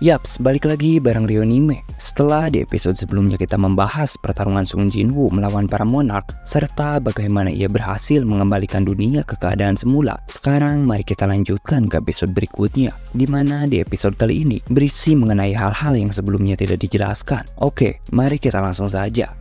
Yaps, balik lagi bareng Ryonime. Setelah di episode sebelumnya kita membahas pertarungan Sung Jinwoo melawan para monark, serta bagaimana ia berhasil mengembalikan dunia ke keadaan semula. Sekarang mari kita lanjutkan ke episode berikutnya, di mana di episode kali ini berisi mengenai hal-hal yang sebelumnya tidak dijelaskan. Oke, mari kita langsung saja.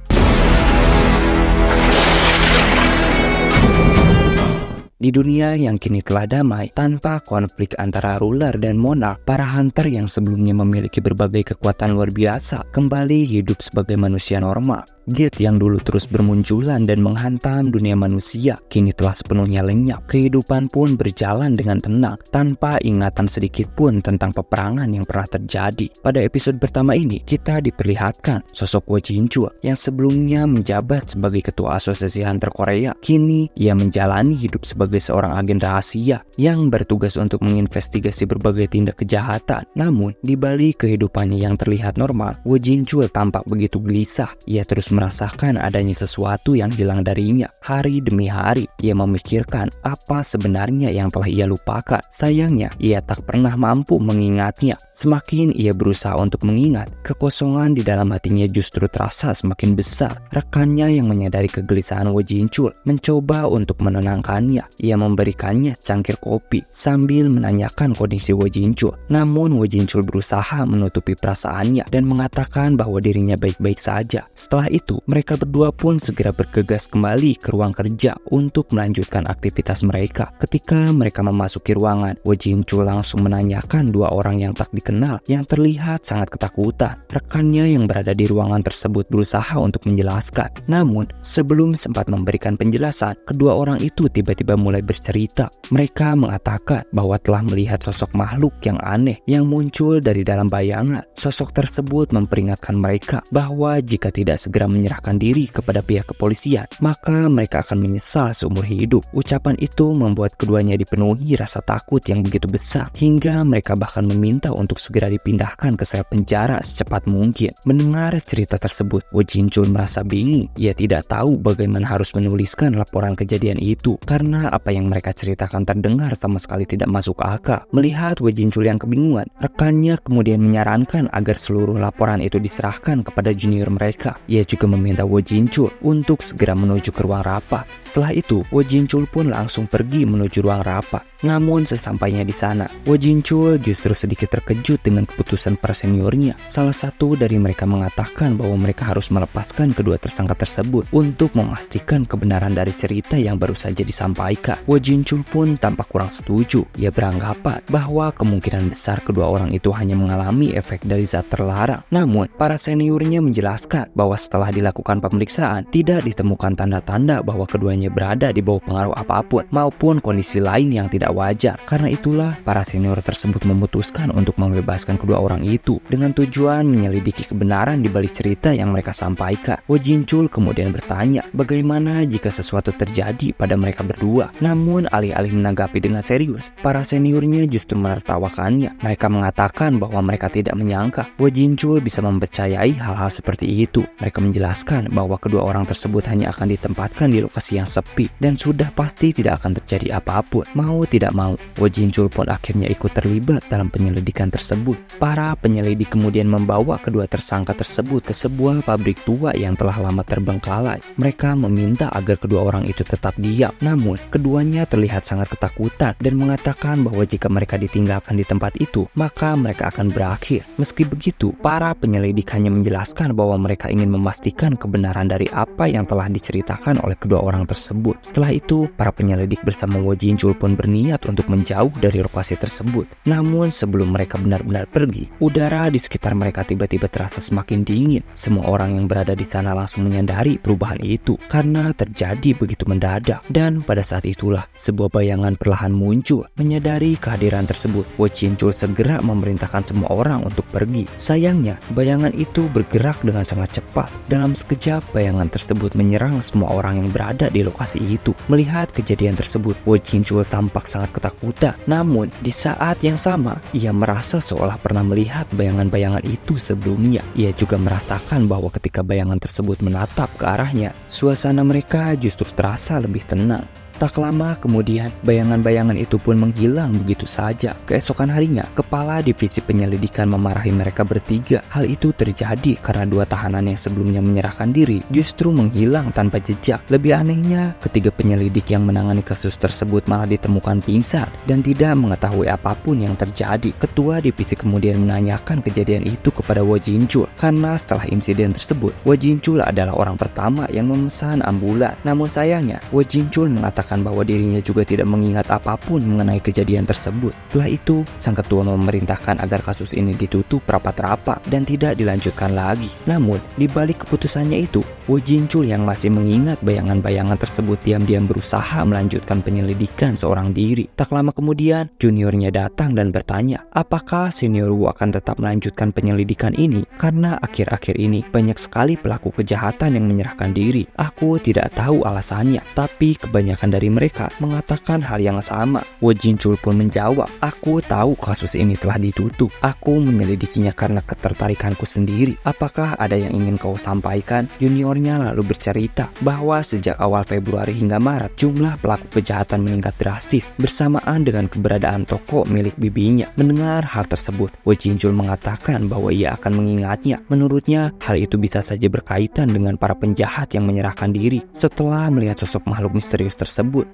Di dunia yang kini telah damai, tanpa konflik antara ruler dan monark, para hunter yang sebelumnya memiliki berbagai kekuatan luar biasa kembali hidup sebagai manusia normal. Gate yang dulu terus bermunculan dan menghantam dunia manusia kini telah sepenuhnya lenyap. Kehidupan pun berjalan dengan tenang, tanpa ingatan sedikit pun tentang peperangan yang pernah terjadi. Pada episode pertama ini, kita diperlihatkan sosok Wo Jinchul yang sebelumnya menjabat sebagai ketua asosiasi hunter Korea. Kini ia menjalani hidup sebagai seorang agen rahasia yang bertugas untuk menginvestigasi berbagai tindak kejahatan. Namun, di balik kehidupannya yang terlihat normal, Wo Jinchul tampak begitu gelisah. Ia terus merasakan adanya sesuatu yang hilang darinya. Hari demi hari, ia memikirkan apa sebenarnya yang telah ia lupakan. Sayangnya, ia tak pernah mampu mengingatnya. Semakin ia berusaha untuk mengingat, kekosongan di dalam hatinya justru terasa semakin besar. Rekannya yang menyadari kegelisahan Wo Jinchul mencoba untuk menenangkannya. Ia memberikannya cangkir kopi sambil menanyakan kondisi Wo Jinchul. Namun Wo Jinchul berusaha menutupi perasaannya dan mengatakan bahwa dirinya baik-baik saja. Setelah itu, mereka berdua pun segera bergegas kembali ke ruang kerja untuk melanjutkan aktivitas mereka. Ketika mereka memasuki ruangan, Wo Jinchul langsung menanyakan dua orang yang tak dikenal yang terlihat sangat ketakutan. Rekannya yang berada di ruangan tersebut berusaha untuk menjelaskan. Namun, sebelum sempat memberikan penjelasan, kedua orang itu tiba-tiba mulai bercerita. Mereka mengatakan bahwa telah melihat sosok makhluk yang aneh yang muncul dari dalam bayangan. Sosok tersebut memperingatkan mereka bahwa jika tidak segera menyerahkan diri kepada pihak kepolisian, maka mereka akan menyesal seumur hidup. Ucapan itu membuat keduanya dipenuhi rasa takut yang begitu besar, hingga mereka bahkan meminta untuk segera dipindahkan ke sel penjara secepat mungkin. Mendengar cerita tersebut, Wo Jinchul merasa bingung. Ia tidak tahu bagaimana harus menuliskan laporan kejadian itu, karena apa yang mereka ceritakan terdengar sama sekali tidak masuk akal. Melihat Wo Jinchul yang kebingungan, rekannya kemudian menyarankan agar seluruh laporan itu diserahkan kepada junior mereka. Ia juga meminta Wo Jinchul untuk segera menuju ke ruang rapat. Setelah itu, Wo Jinchul pun langsung pergi menuju ruang rapat. Namun sesampainya di sana, Wo Jinchul justru sedikit terkejut dengan keputusan para seniornya. Salah satu dari mereka mengatakan bahwa mereka harus melepaskan kedua tersangka tersebut untuk memastikan kebenaran dari cerita yang baru saja disampaikan. Wo Jinchul pun tampak kurang setuju. Ia beranggapan bahwa kemungkinan besar kedua orang itu hanya mengalami efek dari zat terlarang. Namun, para seniornya menjelaskan bahwa setelah dilakukan pemeriksaan, tidak ditemukan tanda-tanda bahwa keduanya berada di bawah pengaruh apapun maupun kondisi lain yang tidak wajar. Karena itulah, para senior tersebut memutuskan untuk membebaskan kedua orang itu dengan tujuan menyelidiki kebenaran di balik cerita yang mereka sampaikan. Wo Jinchul kemudian bertanya bagaimana jika sesuatu terjadi pada mereka berdua. Namun alih-alih menanggapi dengan serius, para seniornya justru menertawakannya. Mereka mengatakan bahwa mereka tidak menyangka Wo Jinchul bisa mempercayai hal-hal seperti itu. Mereka menjelaskan bahwa kedua orang tersebut hanya akan ditempatkan di lokasi yang sepi dan sudah pasti tidak akan terjadi apapun. Mau tidak mau, Wo Jinchul pun akhirnya ikut terlibat dalam penyelidikan tersebut. Para penyelidik kemudian membawa kedua tersangka tersebut ke sebuah pabrik tua yang telah lama terbengkalai. Mereka meminta agar kedua orang itu tetap diam. Namun, keduanya terlihat sangat ketakutan dan mengatakan bahwa jika mereka ditinggalkan di tempat itu, maka mereka akan berakhir. Meski begitu, para penyelidik hanya menjelaskan bahwa mereka ingin memastikan kebenaran dari apa yang telah diceritakan oleh kedua orang tersebut. Setelah itu, para penyelidik bersama Wo Jinchul pun berniat untuk menjauh dari lokasi tersebut. Namun sebelum mereka benar-benar pergi, udara di sekitar mereka tiba-tiba terasa semakin dingin. Semua orang yang berada di sana langsung menyadari perubahan itu karena terjadi begitu mendadak. Dan pada saat itulah sebuah bayangan perlahan muncul. Menyadari kehadiran tersebut, Wo Jinchul segera memerintahkan semua orang untuk pergi. Sayangnya, bayangan itu bergerak dengan sangat cepat. Dalam sekejap, bayangan tersebut menyerang semua orang yang berada di lokasi itu. Melihat kejadian tersebut, Wo Jinchul tampak sangat ketakutan. Namun, di saat yang sama, ia merasa seolah pernah melihat bayangan-bayangan itu sebelumnya. Ia juga merasakan bahwa ketika bayangan tersebut menatap ke arahnya, suasana mereka justru terasa lebih tenang. Tak lama kemudian, bayangan-bayangan itu pun menghilang begitu saja. Keesokan harinya, kepala divisi penyelidikan memarahi mereka bertiga. Hal itu terjadi karena 2 tahanan yang sebelumnya menyerahkan diri justru menghilang tanpa jejak. Lebih anehnya, ketiga penyelidik yang menangani kasus tersebut malah ditemukan pingsan dan tidak mengetahui apapun yang terjadi. Ketua divisi kemudian menanyakan kejadian itu kepada Wo Jinchul karena setelah insiden tersebut, Wo Jinchul adalah orang pertama yang memesan ambulan. Namun sayangnya, Wo Jinchul mengatakan bahwa dirinya juga tidak mengingat apapun mengenai kejadian tersebut. Setelah itu, sang ketua memerintahkan agar kasus ini ditutup rapat-rapat dan tidak dilanjutkan lagi. Namun, di balik keputusannya itu, Wo Jinchul yang masih mengingat bayangan-bayangan tersebut diam-diam berusaha melanjutkan penyelidikan seorang diri. Tak lama kemudian, juniornya datang dan bertanya, apakah senior Wu akan tetap melanjutkan penyelidikan ini? Karena akhir-akhir ini banyak sekali pelaku kejahatan yang menyerahkan diri. Aku tidak tahu alasannya, tapi kebanyakan dari mereka mengatakan hal yang sama. Wo Jinchul pun menjawab, aku tahu kasus ini telah ditutup. Aku menyelidikinya karena ketertarikanku sendiri. Apakah ada yang ingin kau sampaikan? Juniornya lalu bercerita bahwa sejak awal Februari hingga Maret, jumlah pelaku kejahatan meningkat drastis bersamaan dengan keberadaan toko milik bibinya. Mendengar hal tersebut, Wo Jinchul mengatakan bahwa ia akan mengingatnya. Menurutnya, hal itu bisa saja berkaitan dengan para penjahat yang menyerahkan diri setelah melihat sosok makhluk misterius tersebut.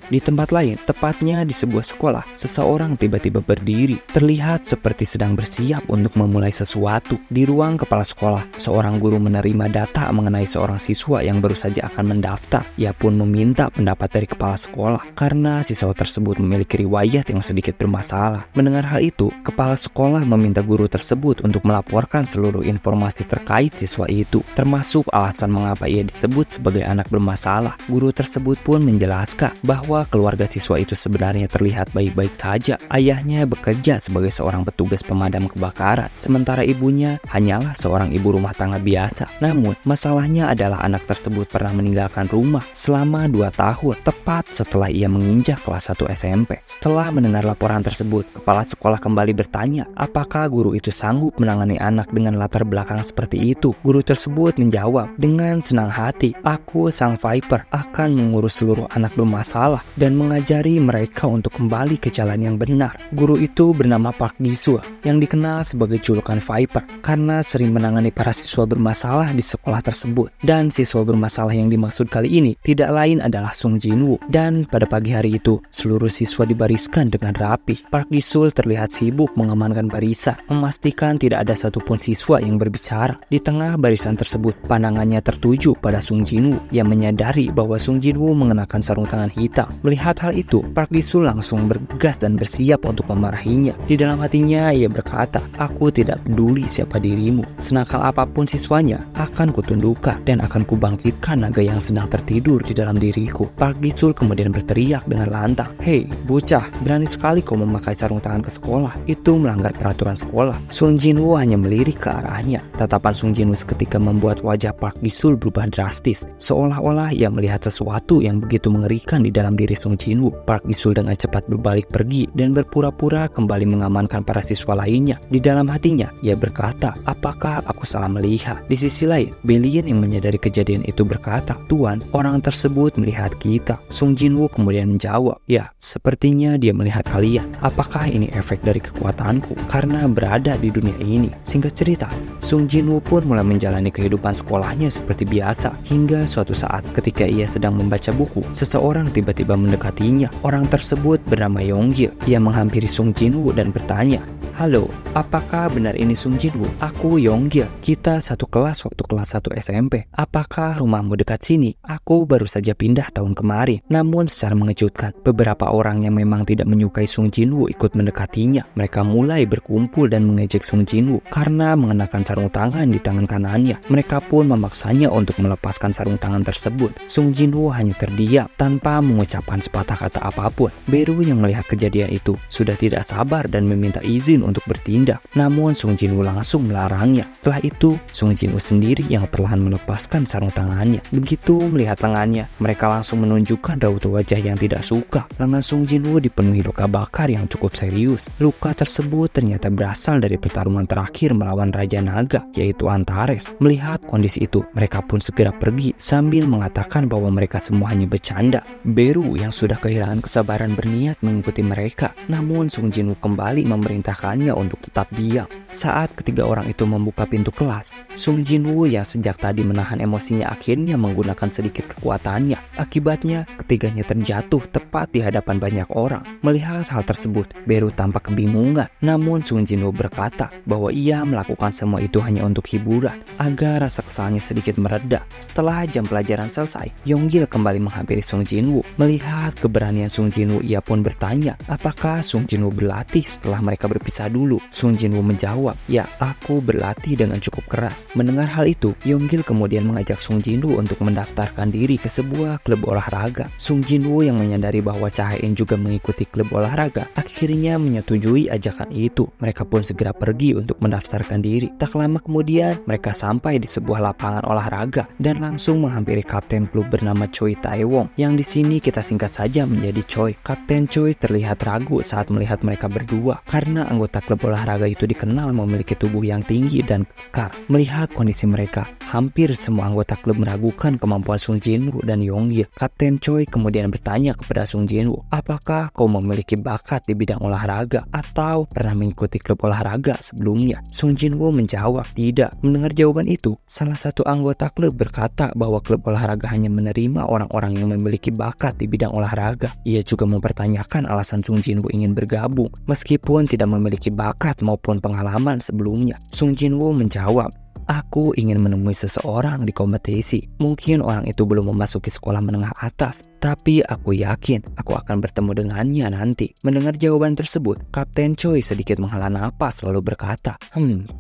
Di tempat lain, tepatnya di sebuah sekolah, seseorang tiba-tiba berdiri, terlihat seperti sedang bersiap untuk memulai sesuatu. Di ruang kepala sekolah, seorang guru menerima data mengenai seorang siswa yang baru saja akan mendaftar. Ia pun meminta pendapat dari kepala sekolah karena siswa tersebut memiliki riwayat yang sedikit bermasalah. Mendengar hal itu, kepala sekolah meminta guru tersebut untuk melaporkan seluruh informasi terkait siswa itu, termasuk alasan mengapa ia disebut sebagai anak bermasalah. Guru tersebut pun menjelaskan bahwa keluarga siswa itu sebenarnya terlihat baik-baik saja. Ayahnya bekerja sebagai seorang petugas pemadam kebakaran, sementara ibunya hanyalah seorang ibu rumah tangga biasa. Namun, masalahnya adalah anak tersebut pernah meninggalkan rumah selama 2 tahun, tepat setelah ia menginjak kelas 1 SMP. Setelah mendengar laporan tersebut, kepala sekolah kembali bertanya, apakah guru itu sanggup menangani anak dengan latar belakang seperti itu? Guru tersebut menjawab dengan senang hati, aku sang Viper akan mengurus seluruh anak bermasalah dan mengajari mereka untuk kembali ke jalan yang benar. Guru itu bernama Park Gi-sul yang dikenal sebagai julukan Viper karena sering menangani para siswa bermasalah di sekolah tersebut. Dan siswa bermasalah yang dimaksud kali ini tidak lain adalah Sung Jin-woo. Dan pada pagi hari itu, seluruh siswa dibariskan dengan rapi. Park Gi-sul terlihat sibuk mengamankan barisan, memastikan tidak ada satupun siswa yang berbicara. Di tengah barisan tersebut, pandangannya tertuju pada Sung Jin-woo yang menyadari bahwa Sung Jin-woo mengenakan sarung tangan hitam. Melihat hal itu, Park Gi-sul langsung bergegas dan bersiap untuk memarahinya. Di dalam hatinya, ia berkata, aku tidak peduli siapa dirimu. Senakal apapun siswanya, akan kutundukkan dan akan kubangkitkan naga yang sedang tertidur di dalam diriku. Park Gi-sul kemudian berteriak dengan lantang, hei bocah, berani sekali kau memakai sarung tangan ke sekolah. Itu melanggar peraturan sekolah. Sung Jin-woo hanya melirik ke arahnya. Tatapan Sung Jin-woo seketika membuat wajah Park Gi-sul berubah drastis, seolah-olah ia melihat sesuatu yang begitu mengerikan di dalam diri Sung Jin-woo. Park Gi-sul dengan cepat berbalik pergi dan berpura-pura kembali mengamankan para siswa lainnya. Di dalam hatinya, ia berkata, apakah aku salah melihat? Di sisi lain, Belian yang menyadari kejadian itu berkata, Tuan, orang tersebut melihat kita. Sung Jin-woo kemudian menjawab, ya, sepertinya dia melihat kalian. Apakah ini efek dari kekuatanku karena berada di dunia ini? Singkat cerita, Sung Jin-woo pun mulai menjalani kehidupan sekolahnya seperti biasa, hingga suatu saat ketika ia sedang membaca buku, seseorang tiba-tiba mendekatinya. Orang tersebut bernama Yonggil. Ia menghampiri Sung Jin-woo dan bertanya, halo, apakah benar ini Sung Jin-woo? Aku Yonggil. Kita satu kelas waktu kelas 1 SMP. Apakah rumahmu dekat sini? Aku baru saja pindah tahun kemarin. Namun secara mengejutkan, beberapa orang yang memang tidak menyukai Sung Jin-woo ikut mendekatinya. Mereka mulai berkumpul dan mengejek Sung Jin-woo karena mengenakan sarung tangan di tangan kanannya. Mereka pun memaksanya untuk melepaskan sarung tangan tersebut. Sung Jin-woo hanya terdiam tanpa mengucapkan sepatah kata apapun. Beru yang melihat kejadian itu sudah tidak sabar dan meminta izin untuk bertindak, namun Sung Jinwoo langsung melarangnya. Setelah itu, Sung Jinwoo sendiri yang perlahan melepaskan sarung tangannya. Begitu melihat lengannya, mereka langsung menunjukkan raut wajah yang tidak suka. Lengan Sung Jinwoo dipenuhi luka bakar yang cukup serius. Luka tersebut ternyata berasal dari pertarungan terakhir melawan Raja Naga, yaitu Antares. Melihat kondisi itu, mereka pun segera pergi sambil mengatakan bahwa mereka semua hanya bercanda. Beru yang sudah kehilangan kesabaran berniat mengikuti mereka, namun Sung Jinwoo kembali memerintahkannya untuk tetap diam. Saat ketiga orang itu membuka pintu kelas, Sung Jinwoo yang sejak tadi menahan emosinya akhirnya menggunakan sedikit kekuatannya. Akibatnya, ketiganya terjatuh tepat di hadapan banyak orang. Melihat hal tersebut, Beru tampak kebingungan. Namun Sung Jinwoo berkata bahwa ia melakukan semua itu hanya untuk hiburan, agar rasa kesalnya sedikit mereda. Setelah jam pelajaran selesai, Yonggil kembali menghampiri Sung Jinwoo. Melihat keberanian Sung Jinwoo, ia pun bertanya, apakah Sung Jinwoo berlatih setelah mereka berpisah dulu? Sung Jinwoo menjawab, ya, aku berlatih dengan cukup keras. Mendengar hal itu, Yonggil kemudian mengajak Sung Jinwoo untuk mendaftarkan diri ke sebuah klub olahraga. Sung Jinwoo yang menyadari bahwa Cha-hae-in juga mengikuti klub olahraga, akhirnya menyetujui ajakan itu. Mereka pun segera pergi untuk mendaftarkan diri. Tak lama kemudian, mereka sampai di sebuah lapangan olahraga dan langsung menghampiri kapten klub bernama Choi Tae-wong, yang di sini kita singkat saja menjadi Choi. Kapten Choi terlihat ragu saat melihat mereka berdua karena anggota klub olahraga itu dikenal memiliki tubuh yang tinggi dan kekar. Melihat kondisi mereka, hampir semua anggota klub meragukan kemampuan Sung Jinwoo dan Yonggil. Kapten Choi kemudian bertanya kepada Sung Jinwoo, apakah kau memiliki bakat di bidang olahraga atau pernah mengikuti klub olahraga sebelumnya? Sung Jinwoo menjawab, tidak. Mendengar jawaban itu, salah satu anggota klub berkata bahwa klub olahraga hanya menerima orang-orang yang memiliki bakat di bidang olahraga. Ia juga mempertanyakan alasan Sung Jinwoo ingin bergabung meskipun tidak memiliki bakat maupun pengalaman sebelumnya. Sung Jinwoo menjawab, aku ingin menemui seseorang di kompetisi. Mungkin orang itu belum memasuki sekolah menengah atas, tapi aku yakin aku akan bertemu dengannya nanti. Mendengar jawaban tersebut, Kapten Choi sedikit menghela napas lalu berkata,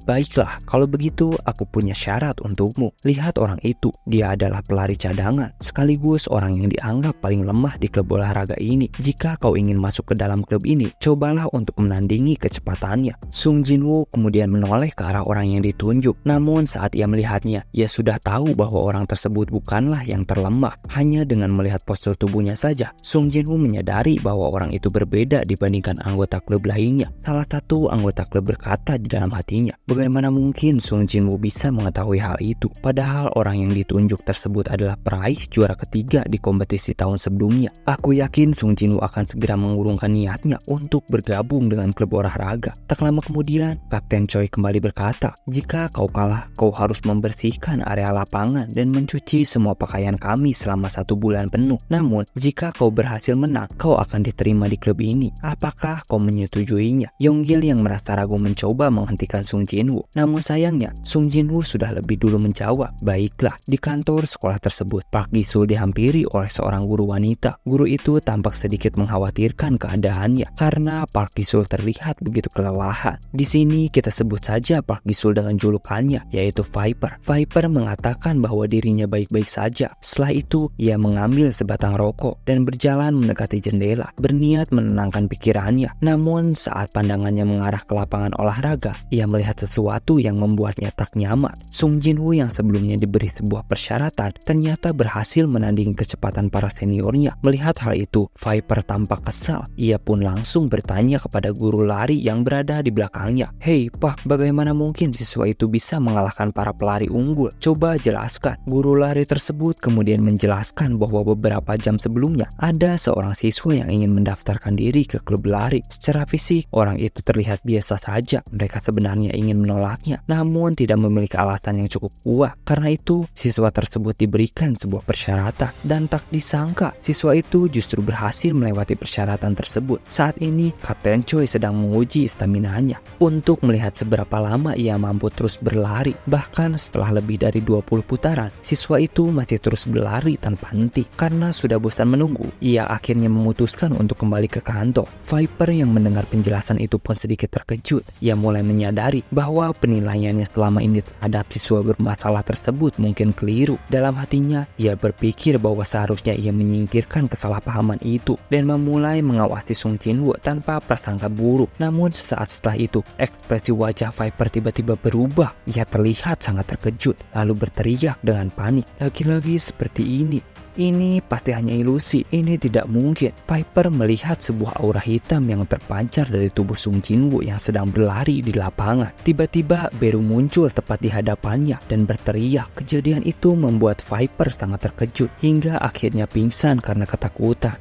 baiklah, kalau begitu aku punya syarat untukmu. Lihat orang itu, dia adalah pelari cadangan, sekaligus orang yang dianggap paling lemah di klub olahraga ini. Jika kau ingin masuk ke dalam klub ini, cobalah untuk menandingi kecepatannya. Sung Jinwoo kemudian menoleh ke arah orang yang ditunjuk, namun saat ia melihatnya, ia sudah tahu bahwa orang tersebut bukanlah yang terlemah. Hanya dengan melihat postur tubuhnya saja, Sung Jinwoo menyadari bahwa orang itu berbeda dibandingkan anggota klub lainnya. Salah satu anggota klub berkata di dalam hatinya, bagaimana mungkin Sung Jinwoo bisa mengetahui hal itu? Padahal orang yang ditunjuk tersebut adalah peraih juara ketiga di kompetisi tahun sebelumnya. Aku yakin Sung Jinwoo akan segera mengurungkan niatnya untuk bergabung dengan klub olahraga. Tak lama kemudian, Kapten Choi kembali berkata, jika kau kalah, kau harus membersihkan area lapangan dan mencuci semua pakaian kami selama 1 bulan penuh. Namun, jika kau berhasil menang, kau akan diterima di klub ini. Apakah kau menyetujuinya? Yonggil yang merasa ragu mencoba menghentikan Sung Jinwoo. Namun sayangnya, Sung Jinwoo sudah lebih dulu menjawab, baiklah. Di kantor sekolah tersebut, Park Gi-sul dihampiri oleh seorang guru wanita. Guru itu tampak sedikit mengkhawatirkan keadaannya karena Park Gi-sul terlihat begitu kelelahan. Di sini kita sebut saja Park Gi-sul dengan julukannya, yaitu Viper. Viper mengatakan bahwa dirinya baik-baik saja. Setelah itu, ia mengambil sebatang rokok dan berjalan mendekati jendela, berniat menenangkan pikirannya. Namun, saat pandangannya mengarah ke lapangan olahraga, ia melihat sesuatu yang membuatnya tak nyaman. Sung Jinwoo yang sebelumnya diberi sebuah persyaratan, ternyata berhasil menandingi kecepatan para seniornya. Melihat hal itu, Viper tampak kesal. Ia pun langsung bertanya kepada guru lari yang berada di belakangnya, hei Pak, bagaimana mungkin siswa itu bisa mengalahkan para pelari unggul? Coba jelaskan. Guru lari tersebut kemudian menjelaskan bahwa beberapa jam sebelumnya ada seorang siswa yang ingin mendaftarkan diri ke klub lari. Secara fisik, orang itu terlihat biasa saja. Mereka sebenarnya ingin menolaknya, namun tidak memiliki alasan yang cukup kuat. Karena itu, siswa tersebut diberikan sebuah persyaratan dan tak disangka siswa itu justru berhasil melewati persyaratan tersebut. Saat ini, Kapten Choi sedang menguji staminanya untuk melihat seberapa lama ia mampu terus berlari berlari. Bahkan setelah lebih dari 20 putaran, siswa itu masih terus berlari tanpa henti. Karena sudah bosan menunggu, ia akhirnya memutuskan untuk kembali ke kantor. Viper yang mendengar penjelasan itu pun sedikit terkejut. Ia mulai menyadari bahwa penilaiannya selama ini terhadap siswa bermasalah tersebut mungkin keliru. Dalam hatinya, ia berpikir bahwa seharusnya ia menyingkirkan kesalahpahaman itu dan memulai mengawasi Sung Jin-woo tanpa prasangka buruk. Namun sesaat setelah itu, ekspresi wajah Viper tiba-tiba berubah. Ia terlihat sangat terkejut, lalu berteriak dengan panik. Lagi-lagi seperti ini. Ini pasti hanya ilusi, ini tidak mungkin. Viper melihat sebuah aura hitam yang terpancar dari tubuh Sung Jin-woo yang sedang berlari di lapangan. Tiba-tiba Beru muncul tepat di hadapannya dan berteriak. Kejadian itu membuat Viper sangat terkejut hingga akhirnya pingsan karena ketakutan.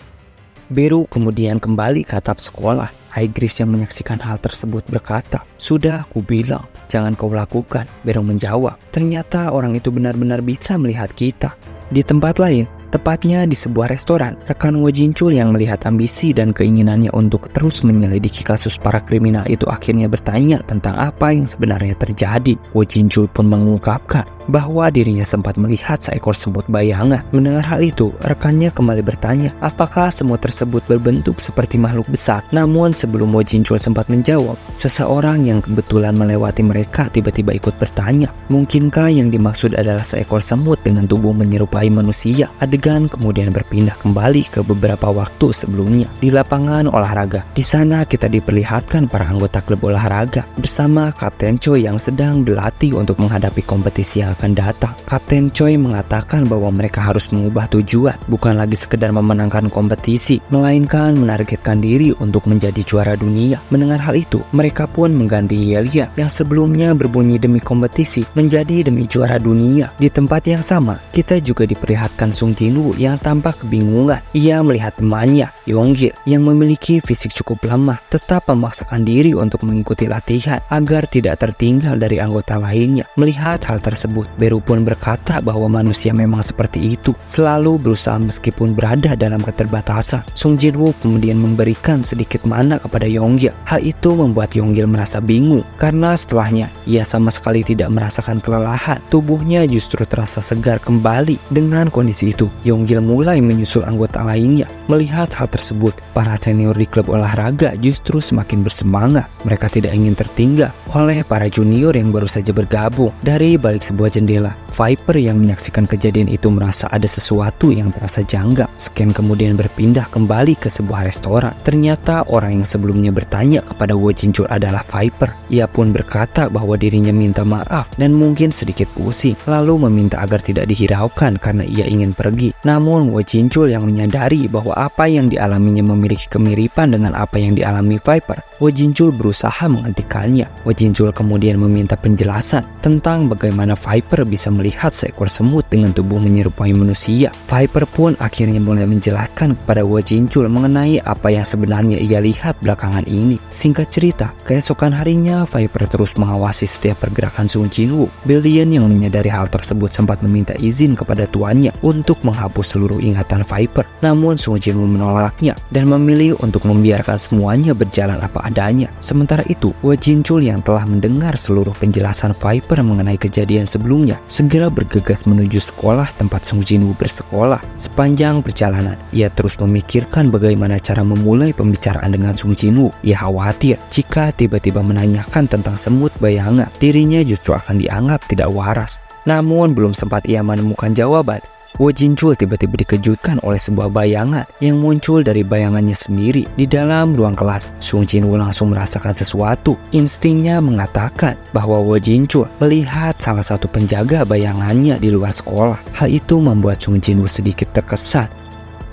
Beru kemudian kembali ke atap sekolah. Haigris yang menyaksikan hal tersebut berkata, "Sudah aku bilang, jangan kau lakukan." Beru menjawab, "Ternyata orang itu benar-benar bisa melihat kita." Di tempat lain, tepatnya di sebuah restoran, rekan Wo Jinchul yang melihat ambisi dan keinginannya untuk terus menyelidiki kasus para kriminal itu akhirnya bertanya tentang apa yang sebenarnya terjadi. Wo Jinchul pun mengungkapkan bahwa dirinya sempat melihat seekor semut bayangan. Mendengar hal itu, rekannya kembali bertanya, apakah semut tersebut berbentuk seperti makhluk besar? Namun sebelum Wo Jinchul sempat menjawab, seseorang yang kebetulan melewati mereka tiba-tiba ikut bertanya, mungkinkah yang dimaksud adalah seekor semut dengan tubuh menyerupai manusia? Adegan kemudian berpindah kembali ke beberapa waktu sebelumnya di lapangan olahraga. Di sana kita diperlihatkan para anggota klub olahraga bersama Kapten Choi yang sedang berlatih untuk menghadapi kompetisi yang akan datang. Kapten Choi mengatakan bahwa mereka harus mengubah tujuan, bukan lagi sekedar memenangkan kompetisi, melainkan menargetkan diri untuk menjadi juara dunia. Mendengar hal itu, mereka pun mengganti yel-yel yang sebelumnya berbunyi demi kompetisi menjadi demi juara dunia. Di tempat yang sama, kita juga diperlihatkan Sung Jin-woo yang tampak kebingungan. Ia melihat temannya, Yonggil, yang memiliki fisik cukup lemah, tetap memaksakan diri untuk mengikuti latihan agar tidak tertinggal dari anggota lainnya. Melihat hal tersebut, Beru pun berkata bahwa manusia memang seperti itu, selalu berusaha meskipun berada dalam keterbatasan. Sung Jin-woo kemudian memberikan sedikit mana kepada Yonggil. Hal itu membuat Yonggil merasa bingung, karena setelahnya ia sama sekali tidak merasakan kelelahan. Tubuhnya justru terasa segar kembali. Dengan kondisi itu, Yonggil mulai menyusul anggota lainnya. Melihat hal tersebut, para senior di klub olahraga justru semakin bersemangat. Mereka tidak ingin tertinggal oleh para junior yang baru saja bergabung. Dari balik sebuah jendela, Viper yang menyaksikan kejadian itu merasa ada sesuatu yang terasa janggal. Scan kemudian berpindah kembali ke sebuah restoran. Ternyata orang yang sebelumnya bertanya kepada Wo Jinchul adalah Viper. Ia pun berkata bahwa dirinya minta maaf dan mungkin sedikit pusing, lalu meminta agar tidak dihiraukan karena ia ingin pergi. Namun Wo Jinchul yang menyadari bahwa apa yang dialaminya memiliki kemiripan dengan apa yang dialami Viper, Wo Jinchul berusaha menghentikannya. Wo Jinchul kemudian meminta penjelasan tentang bagaimana Viper bisa melihat seekor semut dengan tubuh menyerupai manusia. Viper pun akhirnya mulai menjelaskan kepada Wo Jinchul mengenai apa yang sebenarnya ia lihat belakangan ini. Singkat cerita, keesokan harinya Viper terus mengawasi setiap pergerakan Sung Jin-woo. Billion yang menyadari hal tersebut sempat meminta izin kepada tuannya untuk menghapus seluruh ingatan Viper. Namun Sung Jin-woo menolaknya dan memilih untuk membiarkan semuanya berjalan apa adanya. Sementara itu, Wo Jinchul yang telah mendengar seluruh penjelasan Viper mengenai kejadian sebelumnya segera bergegas menuju sekolah tempat Sung Jin-woo bersekolah. Sepanjang perjalanan, ia terus memikirkan bagaimana cara memulai pembicaraan dengan Sung Jin-woo. Ia khawatir jika tiba-tiba menanyakan tentang semut bayangan, dirinya justru akan dianggap tidak waras. Namun belum sempat ia menemukan jawaban, Wo Jinchul tiba-tiba dikejutkan oleh sebuah bayangan yang muncul dari bayangannya sendiri. Di dalam ruang kelas, Sung Jin-woo langsung merasakan sesuatu. Instingnya mengatakan bahwa Wo Jinchul melihat salah satu penjaga bayangannya di luar sekolah. Hal itu membuat Sung Jin-woo sedikit terkesan.